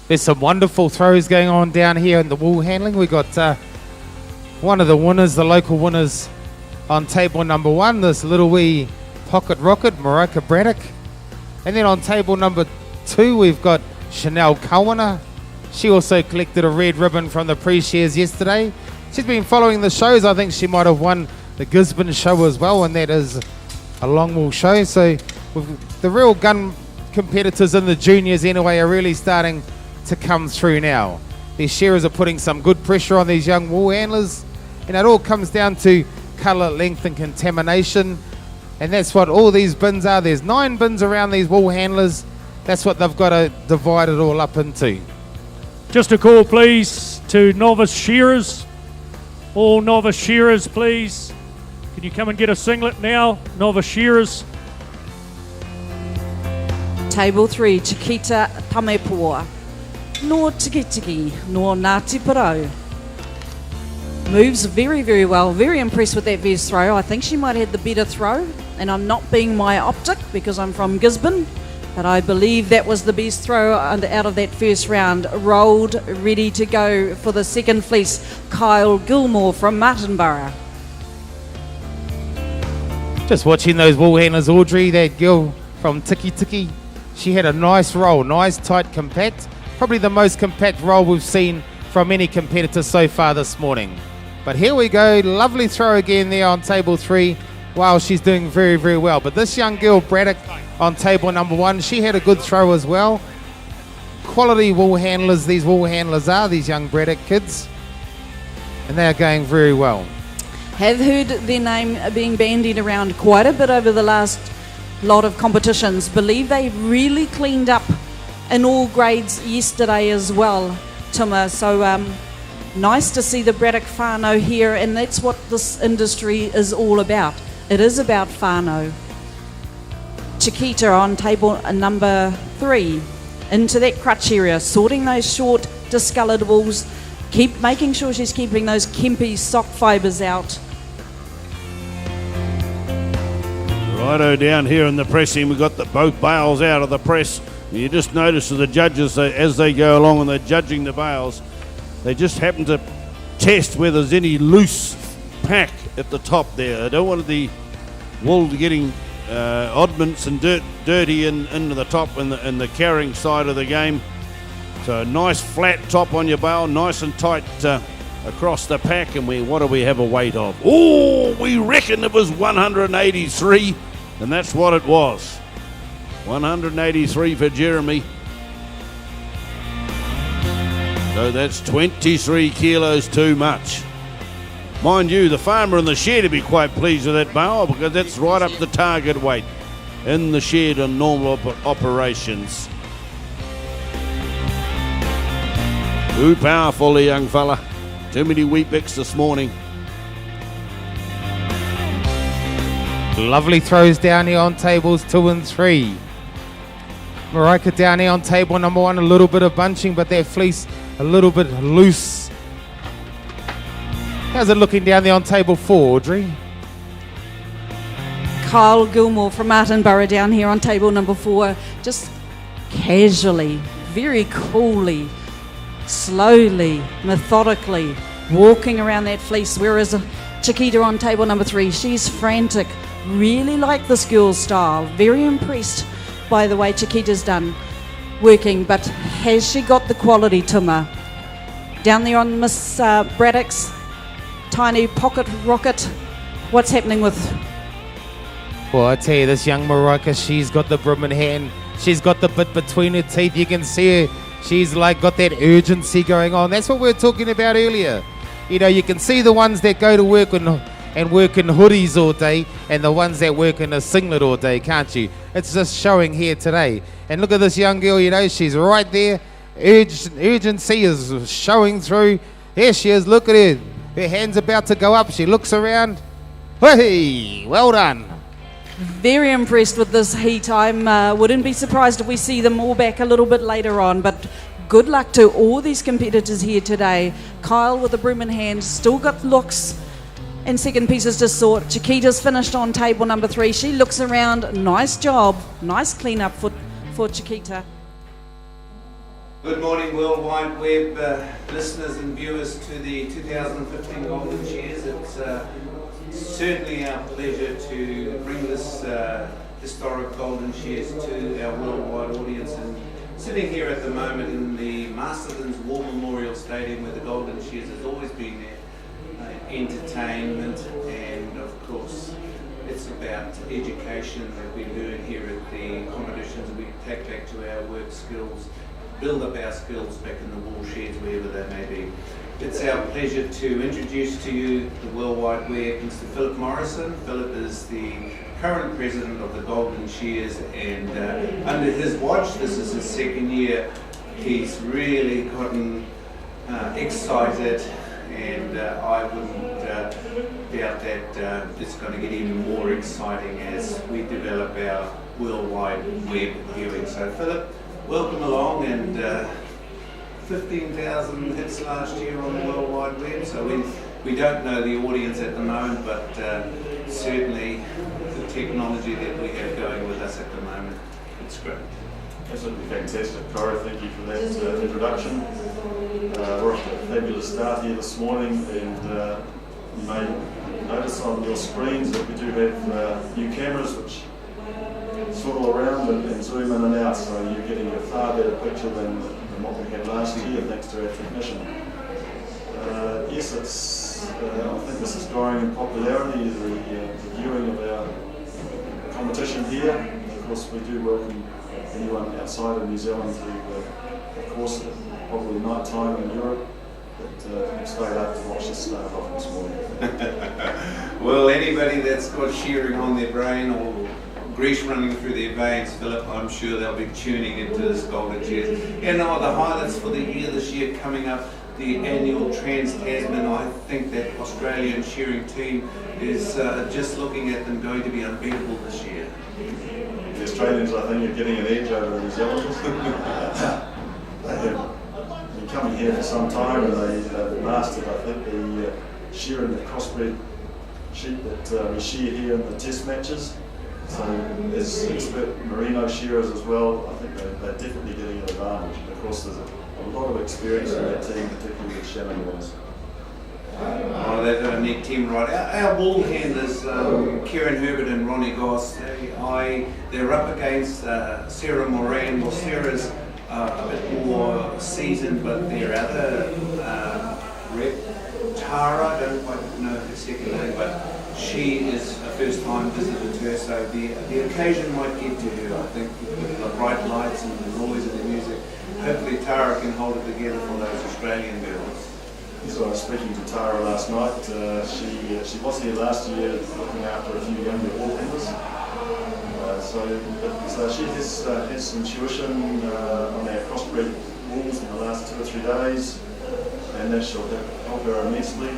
There's some wonderful throws going on down here in the wool handling. We got one of the winners, the local winners, on table number 1. This little wee pocket rocket, Marika Braddock. And then on table number 2, we've got Chanel Kawana. She also collected a red ribbon from the pre-shares yesterday. She's been following the shows. I think she might have won the Gisborne show as well, and that is a long wool show. So the real gun competitors in the juniors anyway are really starting to come through now. These shearers are putting some good pressure on these young wool handlers, and it all comes down to colour, length and contamination, and that's what all these bins are. There's 9 bins around these wool handlers. That's what they've got to divide it all up into. Just a call, please, to novice shearers. All novice shearers, please. Can you come and get a singlet now, novice shearers? Table 3, Chiquita Tamepoa. No Tiki no Ngāti Parau. Moves very, very well. Very impressed with that first throw. I think she might have the better throw, and I'm not being myopic because I'm from Gisborne, but I believe that was the best throw out of that first round. Rolled, ready to go for the second fleece, Kyle Gilmore from Martinborough. Just watching those wool handlers, Audrey, that girl from Tiki Tiki, she had a nice roll, nice, tight, compact. Probably the most compact roll we've seen from any competitor so far this morning. But here we go, lovely throw again there on table 3. Wow, she's doing very, very well. But this young girl, Braddock, on table number 1, she had a good throw as well. Quality wool handlers, these wool handlers are, these young Braddock kids. And they are going very well. Have heard their name being bandied around quite a bit over the last lot of competitions. Believe they really cleaned up in all grades yesterday as well, Tuma. So nice to see the Braddock whānau here, and that's what this industry is all about. It is about whānau. Chiquita on table number 3, into that crutch area, sorting those short discoloured wools, keep making sure she's keeping those Kempe sock fibres out. Righto, down here in the pressing, we've got both bales out of the press. You just notice the judges, as they go along and they're judging the bales, they just happen to test whether there's any loose pack at the top there. They don't want the wool getting oddments and dirty into the top and the carrying side of the game. So a nice flat top on your bale, nice and tight across the pack. And what do we have a weight of? Oh, we reckon it was 183, and that's what it was. 183 for Jeremy. So that's 23 kilos too much. Mind you, the farmer in the shed will be quite pleased with that bale because that's right up the target weight in the shed on normal operations. Too powerful, the young fella. Too many Weet-Bix this morning. Lovely throws down here on tables 2 and 3. Marika down here on table number 1, a little bit of bunching, but that fleece a little bit loose. How's it looking down there on table 4, Audrey? Kyle Gilmore from Martinborough down here on table number 4, just casually, very coolly, slowly, methodically walking around that fleece, whereas Chiquita on table number 3, she's frantic. Really like this girl's style. Very impressed by the way Chiquita's done working, but has she got the quality, Tuma? Down there on Miss Braddock's tiny pocket rocket, what's happening with? Well, I tell you, this young Marika, she's got the broom in hand. She's got the bit between her teeth. You can see her. She's like got that urgency going on. That's what we were talking about earlier. You know, you can see the ones that go to work and work in hoodies all day and the ones that work in a singlet all day, can't you? It's just showing here today. And look at this young girl, you know, she's right there. Urgency is showing through. There she is, look at her. Her hand's about to go up. She looks around. Hey, well done. Very impressed with this heat. I wouldn't be surprised if we see them all back a little bit later on, but good luck to all these competitors here today. Kyle with the broom in hand, still got looks and second pieces to sort. Chiquita's finished on table number 3. She looks around. Nice job. Nice clean up for Chiquita. Good morning, World Wide Web listeners and viewers to the 2015 Golden Shears. It's certainly our pleasure to bring this historic Golden Shears to our worldwide audience. And sitting here at the moment in the Masterton's War Memorial Stadium where the Golden Shears has always been there. Entertainment, and of course it's about education that we're doing here at the competitions. We take back to our work skills, build up our skills back in the wool sheds, wherever they may be. It's our pleasure to introduce to you the World Wide Web, Mr. Philip Morrison. Philip is the current president of the Golden Shears, and under his watch, this is his second year, he's really gotten excited, and I wouldn't doubt that it's going to get even more exciting as we develop our worldwide web viewing. So Philip, welcome along, and 15,000 hits last year on the World Wide Web, so we don't know the audience at the moment, but certainly the technology that we have going with us at the moment, it's great. Absolutely fantastic, Cora. Thank you for that introduction. We're off to a fabulous start here this morning, and you may notice on your screens that we do have new cameras which swivel around and zoom in and out, so you're getting a far better picture than what we had last year, thanks to our technician. Yes, I think this is growing in popularity, the viewing of our competition here. Of course, we do welcome anyone outside of New Zealand to, of course, probably night time in Europe, but stayed up to watch this start off this morning. Well, anybody that's got shearing on their brain or grease running through their veins, Philip, I'm sure they'll be tuning into this Golden Shears. And the highlights for the year this year coming up, the annual Trans-Tasman. I think that Australian shearing team is just looking at them going to be unbeatable this year. The Australians, I think, are getting an edge over the New Zealanders. They have been coming here for some time, and they've mastered, I think, the shearing, the crossbred sheep that we shear here in the test matches. So as expert merino shearers as well, I think they're definitely getting an advantage. And of course there's a lot of experience in that team, particularly with Shannon Wise. Oh, they've got a neat team, right. Our ball handlers, Kieran Herbert and Ronnie Goss, they're up against Sarah Moran. Well, Sarah's a bit more seasoned, but their other rep, Tara, I don't quite know her second name, but she is a first time visitor to her, so the occasion might get to her, I think, with the bright lights and the noise and the music. Hopefully Tara can hold it together for those Australian girls. So I was speaking to Tara last night. She was here last year looking after a few younger Woolhandlers. So she has had some tuition on our crossbred wolves in the last 2 or 3 days, and that shall help her immensely.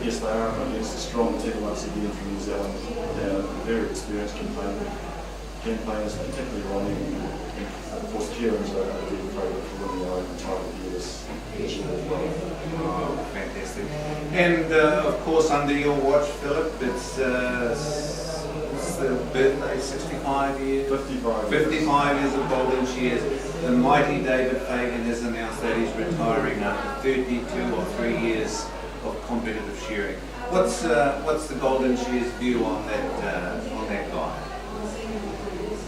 Yes, they are up against a strong team once again from New Zealand. They are very experienced campaigners, particularly Ronnie, and of course Kieran's a big favourite for winning our open title here this year as well. Oh, fantastic. And of course under your watch, Philip, it's the birthday, 65 years? 55 years of Golden Shears. The mighty David Fagan has announced that he's retiring after 32 or 3 years of competitive shearing. What's the Golden Shears view on that guy?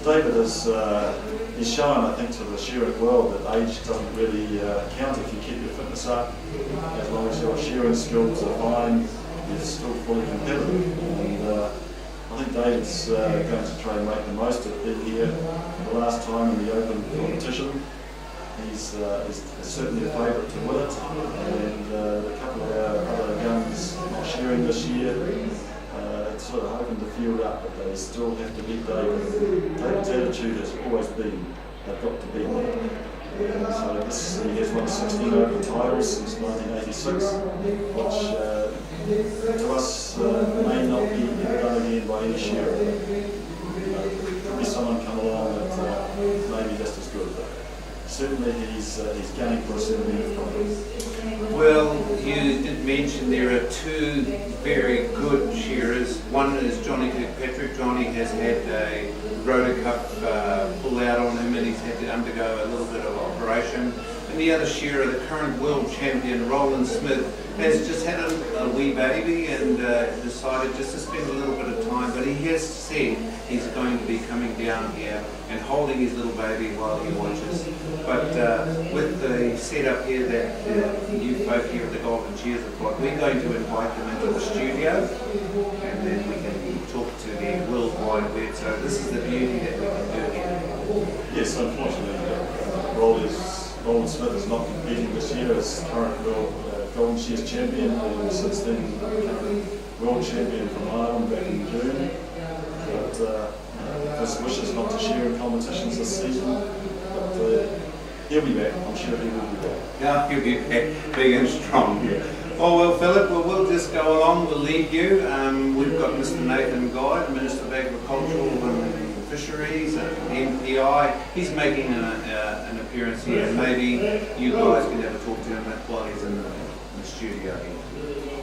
David is he's shown, I think, to the shearing world that age doesn't really count if you keep your fitness up. As long as your shearing skills are fine, you're still fully competitive. And I think David's going to try and make the most of being here for the last time in the open competition. He's certainly a favourite to win it, and a couple of our other guns not shearing this year, sort of hoping to field up, but they still have to beat David. David's attitude has always been, they've got to beat me. So he has won 16 open titles since 1986, which to us may not be done again by any shearer. Could be someone come along that maybe just as good. Certainly he's gunning for a 7-minute contest. Well, you did mention there are 2 very good shearers. One is Johnny Kirkpatrick. Johnny has had a rotor cuff pulled out on him and he's had to undergo a little bit of operation. And the other shearer, the current world champion, Roland Smith, has just had a wee baby and decided just to spend a little bit of time, but he has said he's going to be coming down here and holding his little baby while he watches. But with the setup here that you folk here at the Golden Shears have got, we're going to invite them into the studio and then we can talk to the World Wide Web. So this is the beauty that we can do here. Yes, unfortunately, Roland Smith is not competing this year as current Golden Shears champion, and since then became world champion from Ireland back in June. But his wish is not to share in competitions this season. But he'll be back. I'm sure he will be back. Yeah, you'll be back big and strong. Yeah. Oh, well, Philip, we'll just go along. We'll lead you. We've got Mr. Nathan Guide, Minister of Agricultural and Fisheries and MPI. He's making an appearance here. Maybe you guys can have a talk to him while he's in the studio here.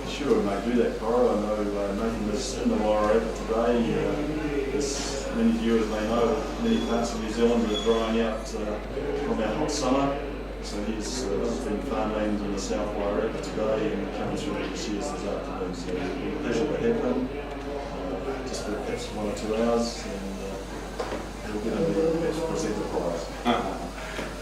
Sure, we may do that, Cora. I know Nathan was in the Wairarapa today. As many viewers may know, many parts of New Zealand are drying out from our hot summer. So he's been farmland in the South Wairarapa today and coming through the Sheares this afternoon. So it'll be a pleasure to have him, just for perhaps 1 or 2 hours, and we'll get him to present the prize.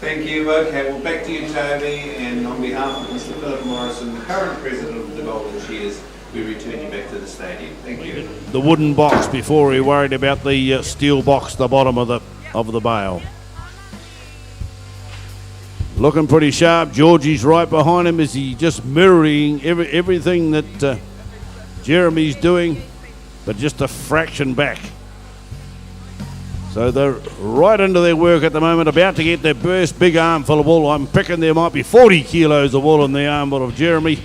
Thank you. Okay, well, back to you, Toby, and on behalf of Mr. Philip Morrison, the current president of the Golden Shears, we return you back to the stadium. Thank you. The wooden box before we worried about the steel box, the bottom of the bale. Looking pretty sharp. Georgie's right behind him. Is he just mirroring everything that Jeremy's doing, but just a fraction back. So they're right into their work at the moment, about to get their first big armful of wool. I'm picking there might be 40 kilos of wool in the armful of Jeremy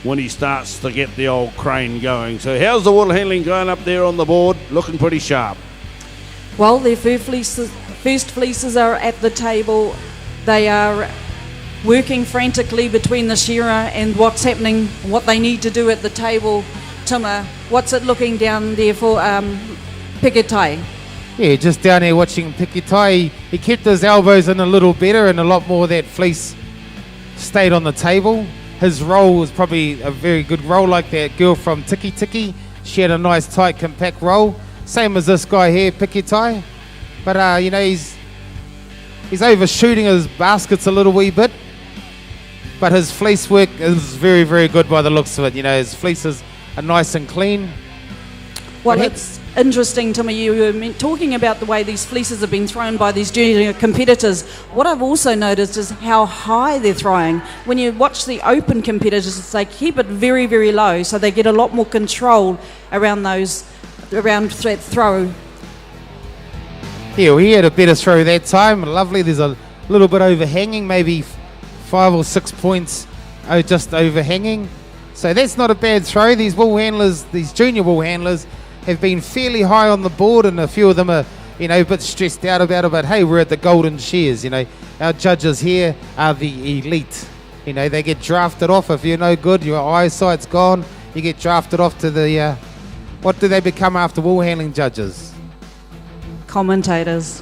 when he starts to get the old crane going. So how's the wool handling going up there on the board? Looking pretty sharp. Well, their first fleeces are at the table. They are working frantically between the shearer and what's happening, what they need to do at the table. Tima, what's it looking down there for Pikitai? Yeah, just down there watching Pikitai. He kept his elbows in a little better, and a lot more of that fleece stayed on the table. His roll was probably a very good roll, like that girl from Tiki Tiki. She had a nice tight compact roll, same as this guy here, Pikitai. But he's overshooting his baskets a little wee bit. But his fleece work is very, very good by the looks of it. His fleeces are nice and clean. Well, it's interesting, Timmy, you were talking about the way these fleeces have been thrown by these junior competitors. What I've also noticed is how high they're throwing. When you watch the open competitors, they keep it very, very low, so they get a lot more control around that throw. Yeah, well, he had a better throw that time. Lovely. There's a little bit overhanging, maybe 5 or 6 points just overhanging. So that's not a bad throw. These wool handlers, these junior wool handlers, have been fairly high on the board, and a few of them are, a bit stressed out about it. But hey, we're at the Golden Shears. Our judges here are the elite. They get drafted off if you're no good. Your eyesight's gone. You get drafted off to the. What do they become after wool handling judges? Commentators.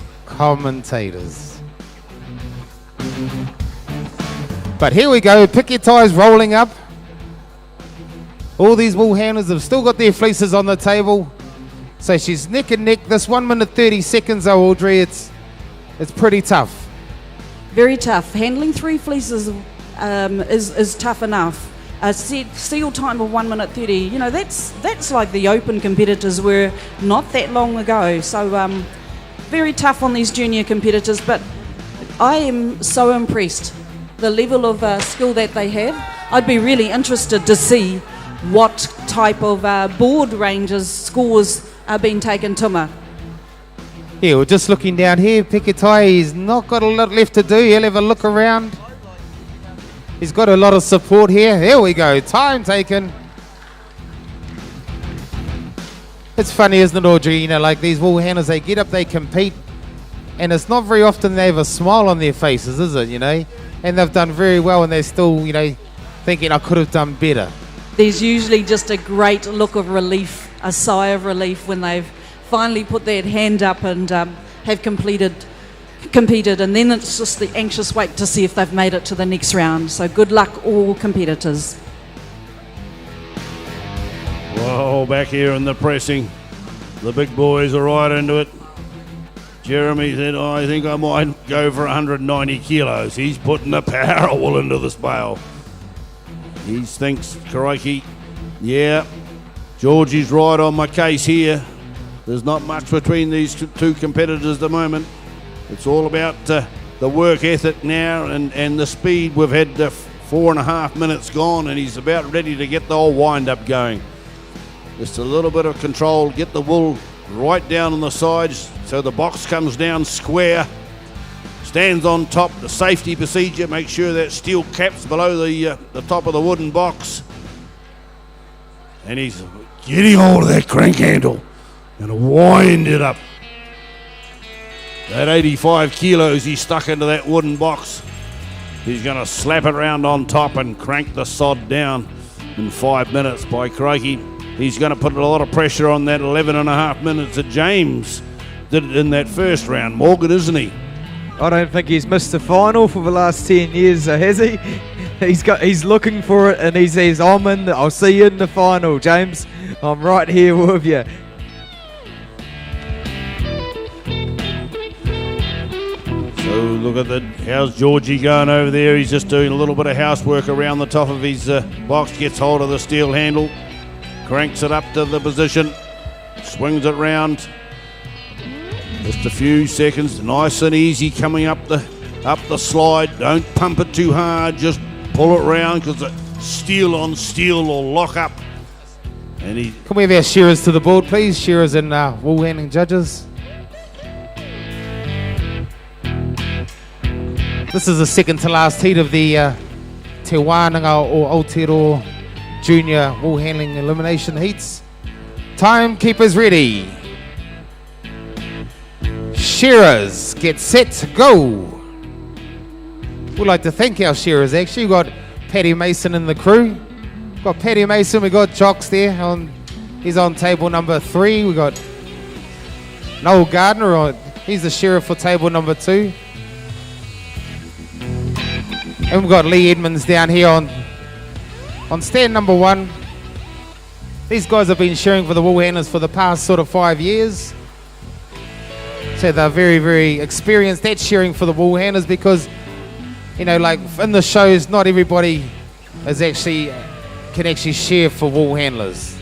But here we go. Pikitai's rolling up. All these wool handlers have still got their fleeces on the table. So she's neck and neck. This 1 minute 30 seconds, though, Audrey, it's pretty tough. Very tough. Handling 3 fleeces is tough enough. A seal time of 1 minute 30. That's like the open competitors were not that long ago. So very tough on these junior competitors. But I am so impressed. The level of skill that they have. I'd be really interested to see what type of board ranges scores are being taken, Tuma. Yeah, we're just looking down here. Pikitai, he's not got a lot left to do. He'll have a look around. He's got a lot of support here. There we go. Time taken. It's funny, isn't it, Audrey? Like these wool handlers, they get up, they compete, and it's not very often they have a smile on their faces, is it? And they've done very well, and they're still, thinking I could have done better. There's usually just a great look of relief, a sigh of relief when they've finally put their hand up and have competed, and then it's just the anxious wait to see if they've made it to the next round. So good luck, all competitors. Whoa, back here in the pressing. The big boys are right into it. Jeremy said, I think I might go for 190 kilos. He's putting the power of wool into this bale. He thinks, crikey, yeah, Georgie's right on my case here. There's not much between these two competitors at the moment. It's all about the work ethic now and the speed. We've had 4.5 minutes gone, and he's about ready to get the whole wind-up going. Just a little bit of control, get the wool right down on the sides so the box comes down square. Stands on top, the safety procedure, make sure that steel cap's below the top of the wooden box. And he's getting hold of that crank handle and wind it up. That 85 kilos he stuck into that wooden box. He's going to slap it around on top and crank the sod down in 5 minutes. By crikey, he's going to put a lot of pressure on that 11 and a half minutes that James did in that first round, Morgan, isn't he? I don't think he's missed a final for the last 10 years, has he? He's looking for it, and he says, I'll see you in the final, James. I'm right here with you. So look at how's Georgie going over there? He's just doing a little bit of housework around the top of his box, gets hold of the steel handle, cranks it up to the position, swings it round. Just a few seconds, nice and easy coming up the slide. Don't pump it too hard, just pull it round because the steel on steel will lock up. And Can we have our shearers to the board, please? Shearers and wool handling judges. This is the second to last heat of the Te Wananga or Aotearoa Junior Wool Handling Elimination Heats. Timekeepers ready. Shearers, get set, go. We'd like to thank our shearers actually. We've got Paddy Mason in the crew. We've got Paddy Mason, we've got Jocks there. He's on table number 3. We've got Noel Gardner, he's the shearer for table number 2. And we've got Lee Edmonds down here on stand number 1. These guys have been shearing for the wool handlers for the past sort of 5 years. So they're very, very experienced at shearing for the wool handlers because, you know, like in the shows, not everybody can actually shear for wool handlers.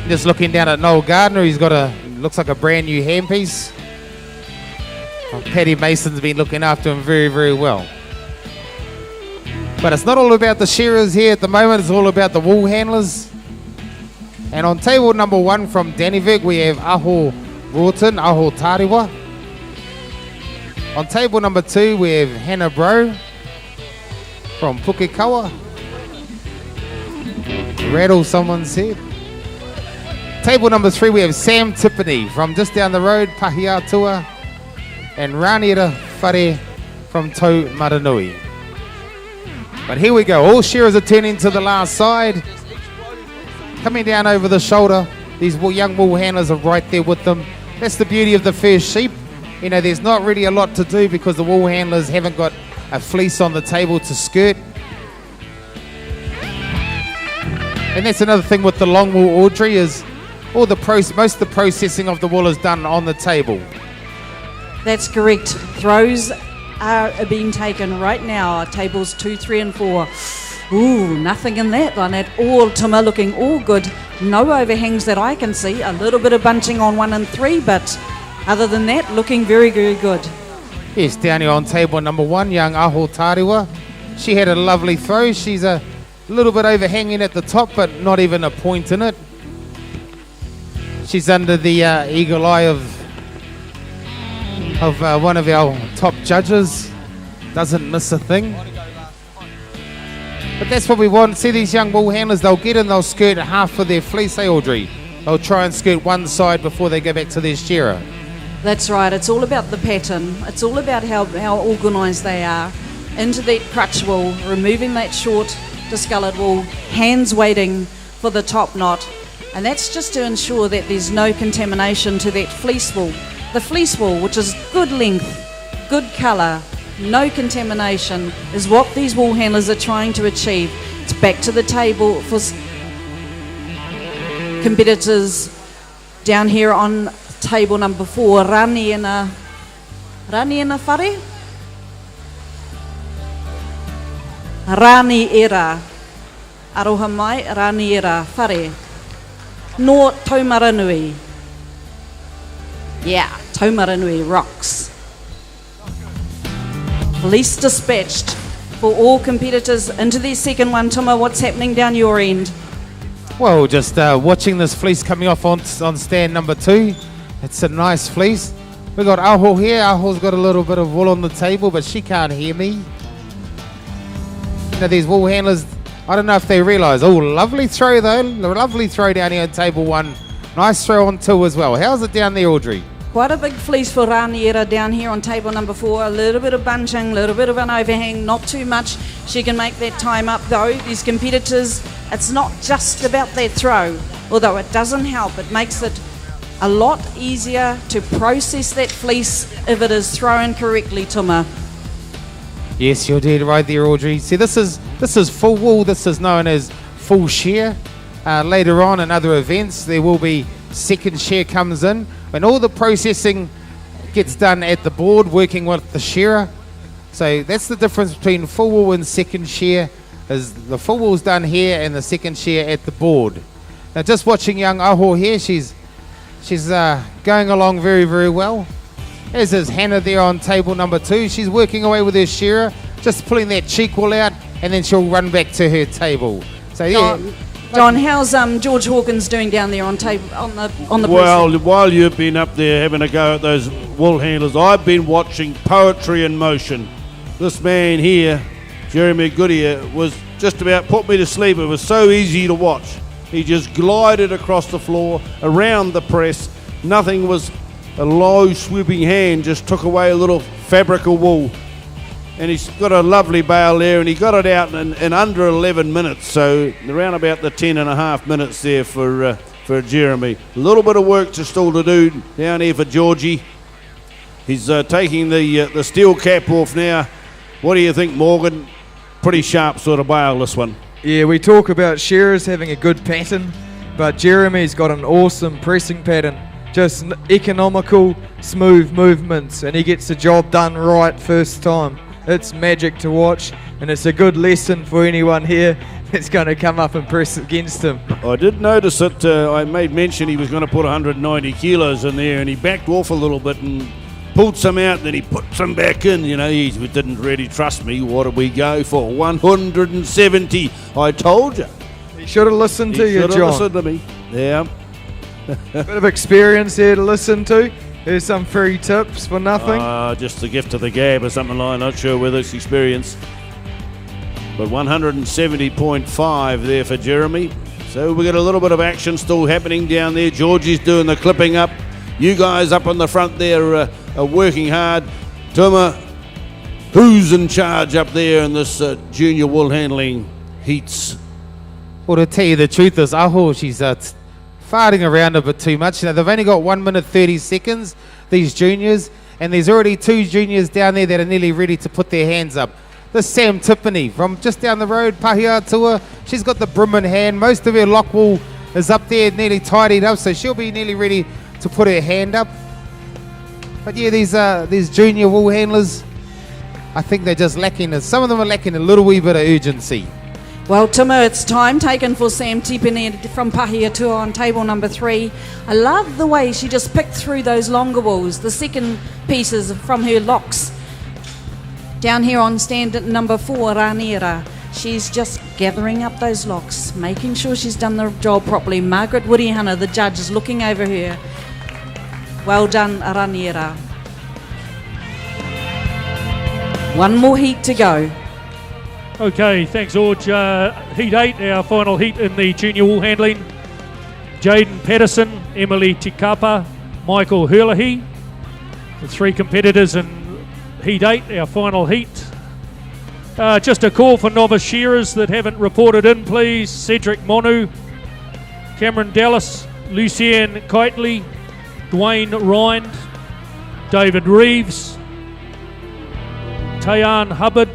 Just looking down at Noel Gardner, he's got looks like a brand new handpiece. Paddy Mason's been looking after him very, very well. But it's not all about the shearers here at the moment, it's all about the wool handlers. And on table number 1 from Dannyvik, we have Aotearoa. On table number 2, we have Hannah Bro from Pukekawa. Rattle someone's head. Table number 3, we have Sam Tiffany from just down the road, Pahiatua, and Raniera Whare from Tau Maranui. But here we go, all shearers are turning to the last side. Coming down over the shoulder, these young wool handlers are right there with them. That's the beauty of the first sheep. You know, there's not really a lot to do because the wool handlers haven't got a fleece on the table to skirt. And that's another thing with the long wool Audrey is most of the processing of the wool is done on the table. That's correct. Throws are being taken right now. Tables 2, 3 and 4. Ooh, nothing in that one at all. Tuma looking all good. No overhangs that I can see. A little bit of bunching on 1 and 3, but other than that, looking very, very good. Yes, down here on table number 1, young Aotearoa. She had a lovely throw. She's a little bit overhanging at the top, but not even a point in it. She's under the eagle eye of one of our top judges. Doesn't miss a thing. But that's what we want. See these young wool handlers, they'll get in, they'll skirt half of their fleece, Audrey? They'll try and skirt one side before they go back to their shearer. That's right. It's all about the pattern. It's all about how organised they are. Into that crutch wool, removing that short discoloured wool, hands waiting for the top knot. And that's just to ensure that there's no contamination to that fleece wool. The fleece wool, which is good length, good colour, no contamination, is what these wool handlers are trying to achieve. It's back to the table for competitors down here on table number 4. Raniera Whare? Raniera. Aroha mai, Raniera Whare. No Tau Maranui. Yeah, Tau Maranui rocks. Fleece dispatched for all competitors into their second one. Tuma, what's happening down your end? Well, just watching this fleece coming off on stand number 2. It's a nice fleece. We got Aho here. Aho's got a little bit of wool on the table, but she can't hear me. Now these wool handlers, I don't know if they realise. Oh, lovely throw though. Lovely throw down here on table 1. Nice throw on 2 as well. How's it down there, Audrey? Quite a big fleece for Raniera down here on table number 4. A little bit of bunching, a little bit of an overhang, not too much. She can make that time up though. These competitors, it's not just about that throw, although it doesn't help. It makes it a lot easier to process that fleece if it is thrown correctly, Tuma. Yes, you're dead right there, Audrey. See, this is full wool. This is known as full shear. Later on in other events, there will be second shear comes in. When all the processing gets done at the board, working with the shearer. So that's the difference between full wool and second shear, is the full wool's done here and the second shear at the board. Now just watching young Aho here, she's going along very, very well. As is Hannah there on table number 2. She's working away with her shearer, just pulling that cheek wool out, and then she'll run back to her table. So yeah. John, how's George Hawkins doing down there on table on the Well, while you've been up there having a go at those wool handlers, I've been watching poetry in motion. This man here, Jeremy Goodyear, was just about put me to sleep. It was so easy to watch. He just glided across the floor, around the press. Nothing was a low swooping hand, just took away a little fabric of wool. And he's got a lovely bale there, and he got it out in under 11 minutes, so around about the 10.5 minutes there for Jeremy. A little bit of work still to do down here for Georgie. He's taking the steel cap off now. What do you think, Morgan? Pretty sharp sort of bale, this one. Yeah, we talk about shearers having a good pattern, but Jeremy's got an awesome pressing pattern. Just economical, smooth movements, and he gets the job done right first time. It's magic to watch, and it's a good lesson for anyone here that's going to come up and press against him. I did notice that I made mention he was going to put 190 kilos in there, and he backed off a little bit and pulled some out, and then he put some back in. You know, he didn't really trust me. What did we go for? 170. I told you. He should have listened to you, John. Should have listened to me. Yeah. Bit of experience here to listen to. Here's some free tips for nothing. Just a gift of the gab or something like that. Not sure whether it's experience. But 170.5 there for Jeremy. So we got a little bit of action still happening down there. Georgie's doing the clipping up. You guys up on the front there are working hard. Tuma, who's in charge up there in this junior wool handling heats? Well, to tell you the truth is, Aho, she's farting around a bit too much. Now, they've only got 1 minute 30 seconds, these juniors, and there's already 2 juniors down there that are nearly ready to put their hands up. This Sam Tiffany from just down the road, Aotearoa, she's got the brim in hand. Most of her lock wool is up there, nearly tidied up, so she'll be nearly ready to put her hand up. But yeah, these junior wool handlers, I think they're just lacking, some of them are lacking a little wee bit of urgency. Well, Timo, it's time taken for Sam Tipene from Aotearoa on table number 3. I love the way she just picked through those longer wools, the second pieces from her locks. Down here on stand number 4, Raniera, she's just gathering up those locks, making sure she's done the job properly. Margaret Woodihana, the judge, is looking over her. Well done, Raniera. One more heat to go. Okay, thanks, Orge. Heat 8, our final heat in the junior wool handling. Jaden Patterson, Emily Tikapa, Michael Hurley, the 3 competitors in Heat 8, our final heat. Just a call for novice shearers that haven't reported in, please. Cedric Monu, Cameron Dallas, Lucien Kitely, Dwayne Rind, David Reeves, Tayan Hubbard,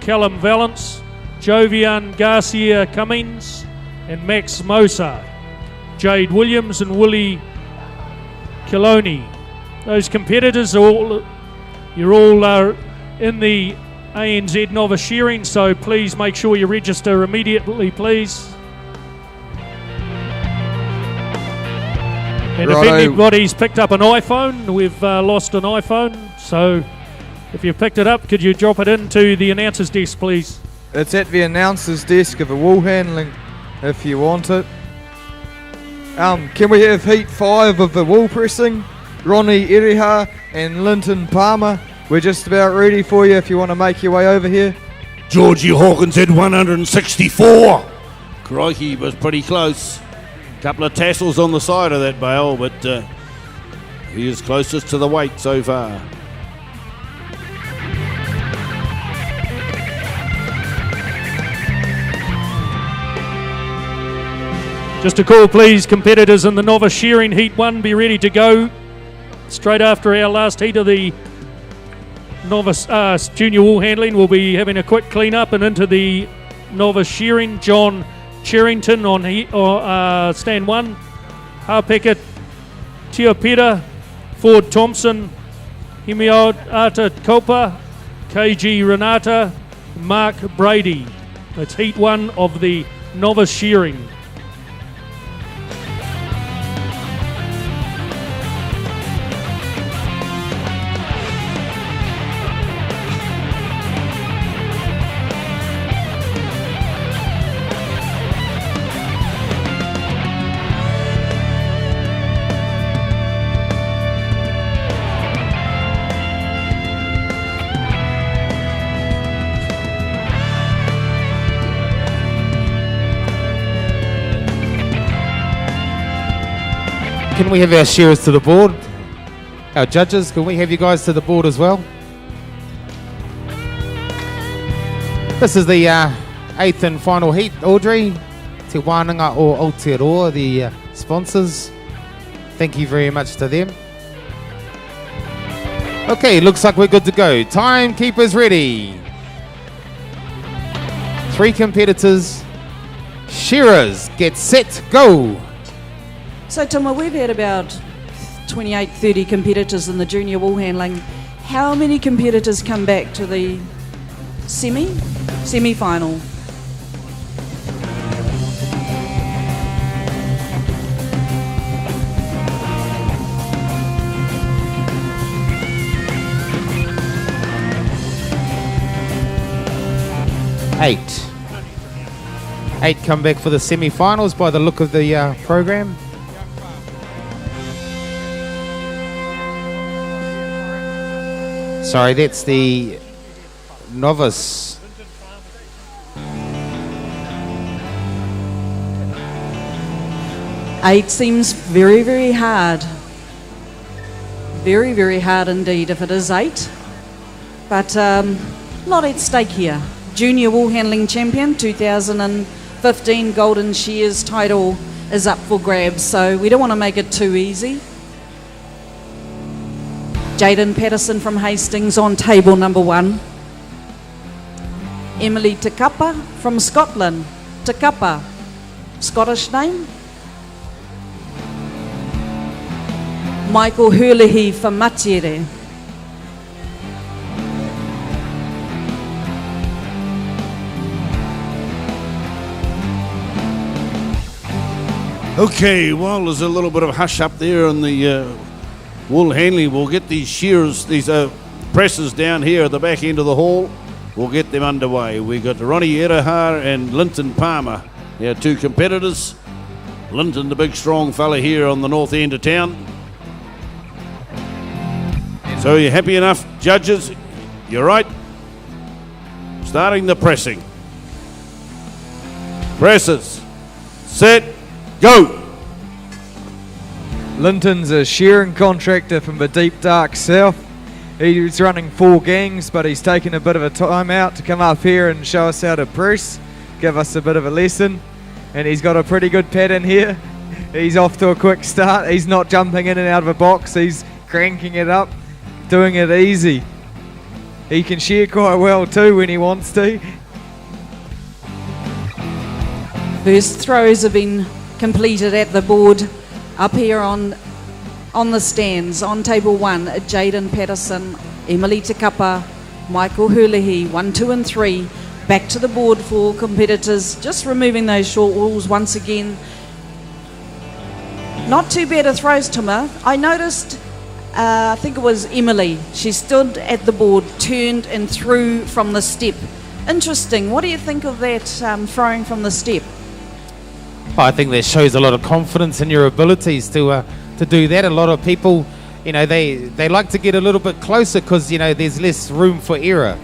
Callum Valance, Jovian Garcia Cummings, and Max Mosa, Jade Williams and Willie Kiloney. Those competitors you're all in the ANZ novice shearing, so please make sure you register immediately, please. And Righto. if anybody's picked up an iPhone, we've lost an iPhone, so if you've picked it up, could you drop it into the announcer's desk, please? It's at the announcer's desk of the wool handling, if you want it. Can we have heat 5 of the wool pressing? Ronnie Iriha and Linton Palmer. We're just about ready for you if you want to make your way over here. Georgie Hawkins had 164. Crikey, was pretty close. Couple of tassels on the side of that bale, but he is closest to the weight so far. Just a call, please, competitors in the novice shearing heat 1, be ready to go. Straight after our last heat of the novice junior wool handling, we'll be having a quick clean up and into the novice shearing. John Cherrington on stand 1, Harpeka Tiopeta, Ford Thompson, Aotearoa, KG Renata, Mark Brady. That's heat 1 of the novice shearing. Can we have our shearers to the board? Our judges, can we have you guys to the board as well? This is the 8th and final heat, Audrey. Te Wananga o Aotearoa, the sponsors. Thank you very much to them. Okay, looks like we're good to go. Timekeepers ready. 3 competitors. Shearers, get set, go. So, Tuma, we've had about 28, 30 competitors in the junior wool handling. How many competitors come back to the semi-final? Eight come back for the semi-finals by the look of the program. Sorry, that's the novice. Eight seems very, very hard. Very, very hard indeed if it is 8. But lot at stake here. Junior wool handling champion 2015 Golden Shears title is up for grabs, so we don't want to make it too easy. Jaden Patterson from Hastings on table number 1. Emily Takapa from Scotland. Takapa, Scottish name. Michael Hurlehi from Matere. Okay, well, there's a little bit of hush up there on the wool handling. We'll get these shears, these presses down here at the back end of the hall. We'll get them underway. We've got Ronnie Iriha and Linton Palmer, our 2 competitors. Linton, the big strong fella here on the north end of town. So you're happy enough, judges? You're right. Starting the pressing. Presses. Set. Go! Linton's a shearing contractor from the deep dark south. He's running 4 gangs, but he's taken a bit of a time out to come up here and show us how to press, give us a bit of a lesson. And he's got a pretty good pattern here. He's off to a quick start. He's not jumping in and out of a box. He's cranking it up, doing it easy. He can shear quite well too when he wants to. First throws have been completed at the board up here on the stands. On table 1, Jaden Patterson, Emily Takapa, Michael Hurlehi, 1, 2 and 3. Back to the board for competitors, just removing those short walls once again. Not too bad a throws, Tuma. I noticed, I think it was Emily, she stood at the board, turned and threw from the step. Interesting. What do you think of that throwing from the step? I think that shows a lot of confidence in your abilities to do that. A lot of people, you know, they like to get a little bit closer because, you know, there's less room for error.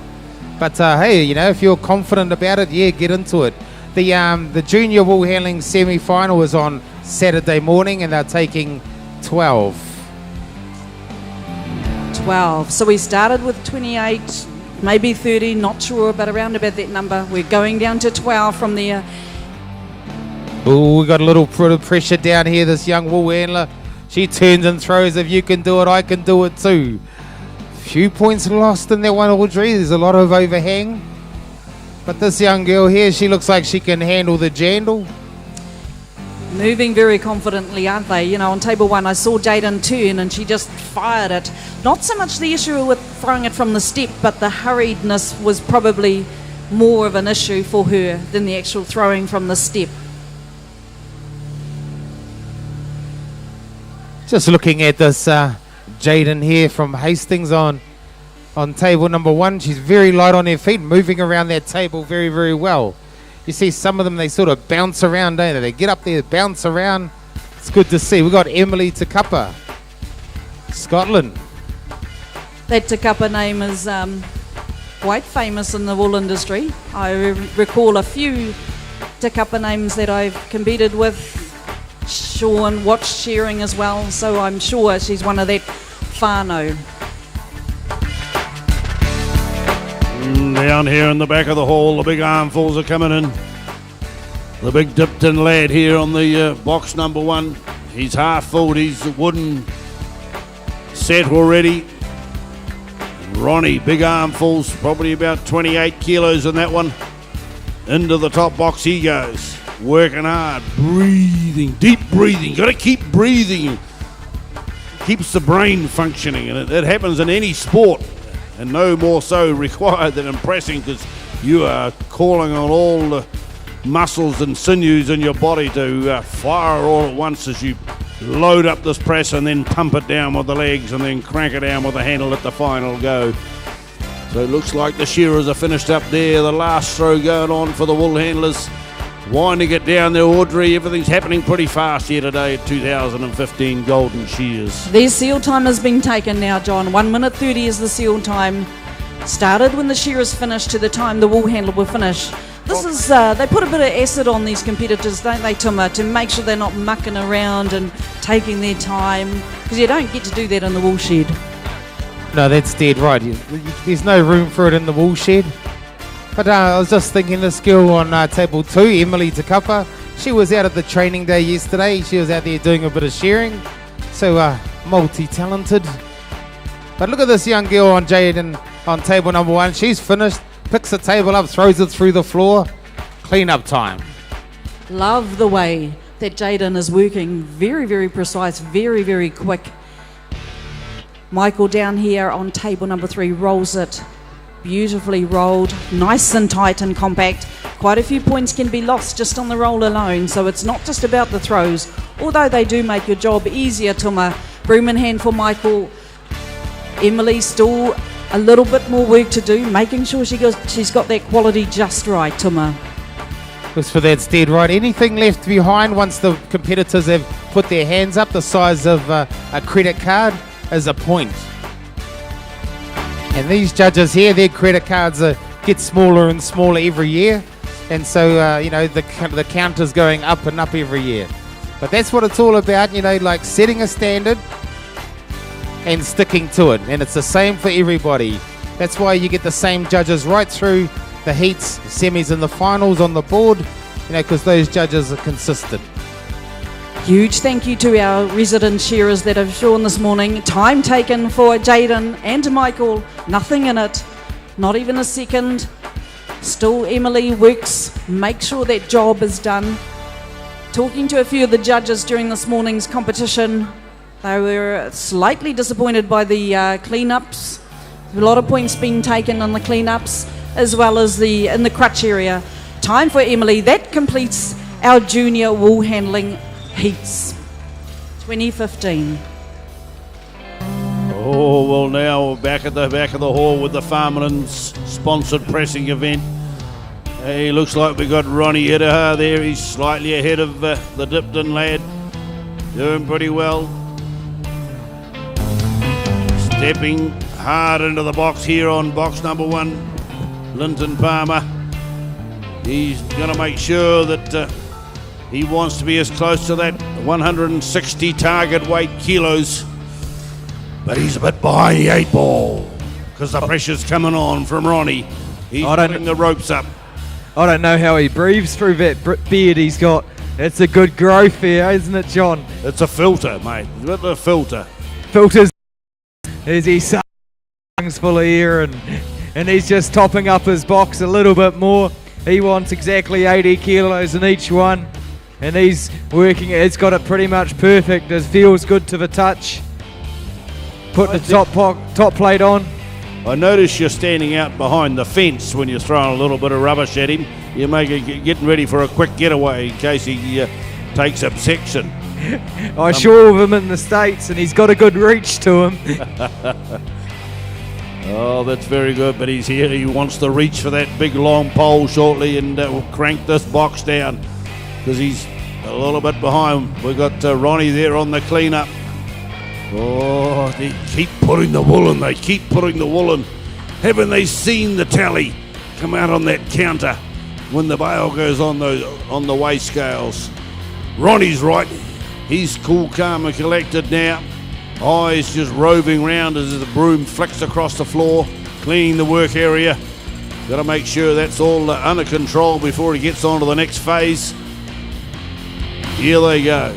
But hey, you know, if you're confident about it, yeah, get into it. The junior wool handling semi-final is on Saturday morning, and they're taking 12. 12. So we started with 28, maybe 30, not sure, but around about that number. We're going down to 12 from there. Oh, we got a little pressure down here, this young wool handler. She turns and throws. If you can do it, I can do it too. Few points lost in that one, Audrey. There's a lot of overhang. But this young girl here, she looks like she can handle the jandle. Moving very confidently, aren't they? You know, on table one, I saw Jaden turn and she just fired it. Not so much the issue with throwing it from the step, but the hurriedness was probably more of an issue for her than the actual throwing from the step. Just looking at this Jaden here from Hastings on table number one. She's very light on her feet, moving around that table very, very well. You see some of them, they sort of bounce around, don't they? They get up there, bounce around. It's good to see. We've got Emily Takapa, Scotland. That Takapa name is quite famous in the wool industry. I recall a few Takapa names that I've competed with. Sean watched Shearing as well, so I'm sure she's one of that whānau. Down here in the back of the hall, the big armfuls are coming in. The big Dipton lad here on the box number one. He's half filled his wooden set already. Ronnie, big armfuls, probably about 28 kilos in that one. Into the top box he goes. Working hard, breathing, deep breathing. Got to keep breathing. Keeps the brain functioning, and it happens in any sport. And no more so required than in pressing, because you are calling on all the muscles and sinews in your body to fire all at once as you load up this press and then pump it down with the legs and then crank it down with the handle at the final go. So it looks like the shearers are finished up there. The last throw going on for the wool handlers. Winding it down there, Audrey. Everything's happening pretty fast here today at 2015 Golden Shears. Their seal time has been taken now, John. 1 minute 30 is the seal time. Started when the shearers finished to the time the wool handler will finish. This is, they put a bit of acid on these competitors, don't they, Tuma, to make sure they're not mucking around and taking their time, because you don't get to do that in the wool shed. No, that's dead right. There's no room for it in the wool shed. But I was just thinking this girl on table two, Emily Takapa, she was out at the training day yesterday. She was out there doing a bit of shearing. So multi-talented. But look at this young girl on Jaden on table number one. She's finished, picks the table up, throws it through the floor. Clean up time. Love the way that Jaden is working. Very, very precise, very, very quick. Michael down here on table number three rolls it. Beautifully rolled, nice and tight and compact. Quite a few points can be lost just on the roll alone, so it's not just about the throws, although they do make your job easier. Tuma, broom in hand for Michael. Emily still a little bit more work to do, making sure she's got that quality just right, Tuma. Just for that's dead right. Anything left behind once the competitors have put their hands up, the size of a credit card, is a point. And these judges here, their credit cards get smaller and smaller every year. And so, you know, the counter's going up and up every year. But that's what it's all about, you know, like setting a standard and sticking to it. And it's the same for everybody. That's why you get the same judges right through the heats, semis and the finals on the board, you know, because those judges are consistent. Huge thank you to our resident shearers that have shown this morning. Time taken for Jaden and Michael. Nothing in it. Not even a second. Still Emily works. Make sure that job is done. Talking to a few of the judges during this morning's competition, they were slightly disappointed by the cleanups. A lot of points being taken on the cleanups as well as in the crutch area. Time for Emily. That completes our junior wool handling heats 2015. Oh, well, now we're back at the back of the hall with the Farmerlands sponsored pressing event. Hey, looks like we got Ronnie Idaha there. He's slightly ahead of the Dipton lad. Doing pretty well. Stepping hard into the box here on box number 1, Linton Palmer. He's going to make sure that he wants to be as close to that 160 target weight kilos, but he's a bit behind the 8 ball because the pressure's coming on from Ronnie. He's putting the ropes up. I don't know how he breathes through that beard he's got. It's a good growth here, isn't it, John? It's a filter, mate. He's got the filter. Filters as he sucks full of air, and he's just topping up his box a little bit more. He wants exactly 80 kilos in each one, and he's working it. He's got it pretty much perfect. It feels good to the touch. Put the top plate on. I notice you're standing out behind the fence when you're throwing a little bit of rubbish at him. You're getting ready for a quick getaway in case he takes a section. I saw him in the States, and he's got a good reach to him. Oh, that's very good, but he's here. He wants to reach for that big long pole shortly and crank this box down because he's a little bit behind. We've got Ronnie there on the clean-up. Oh, they keep putting the wool in. They keep putting the wool in. Haven't they seen the tally come out on that counter when the bale goes on the weigh scales? Ronnie's right. He's cool, calm and collected now. Eyes just roving round as the broom flicks across the floor, cleaning the work area. Got to make sure that's all under control before he gets on to the next phase. Here they go.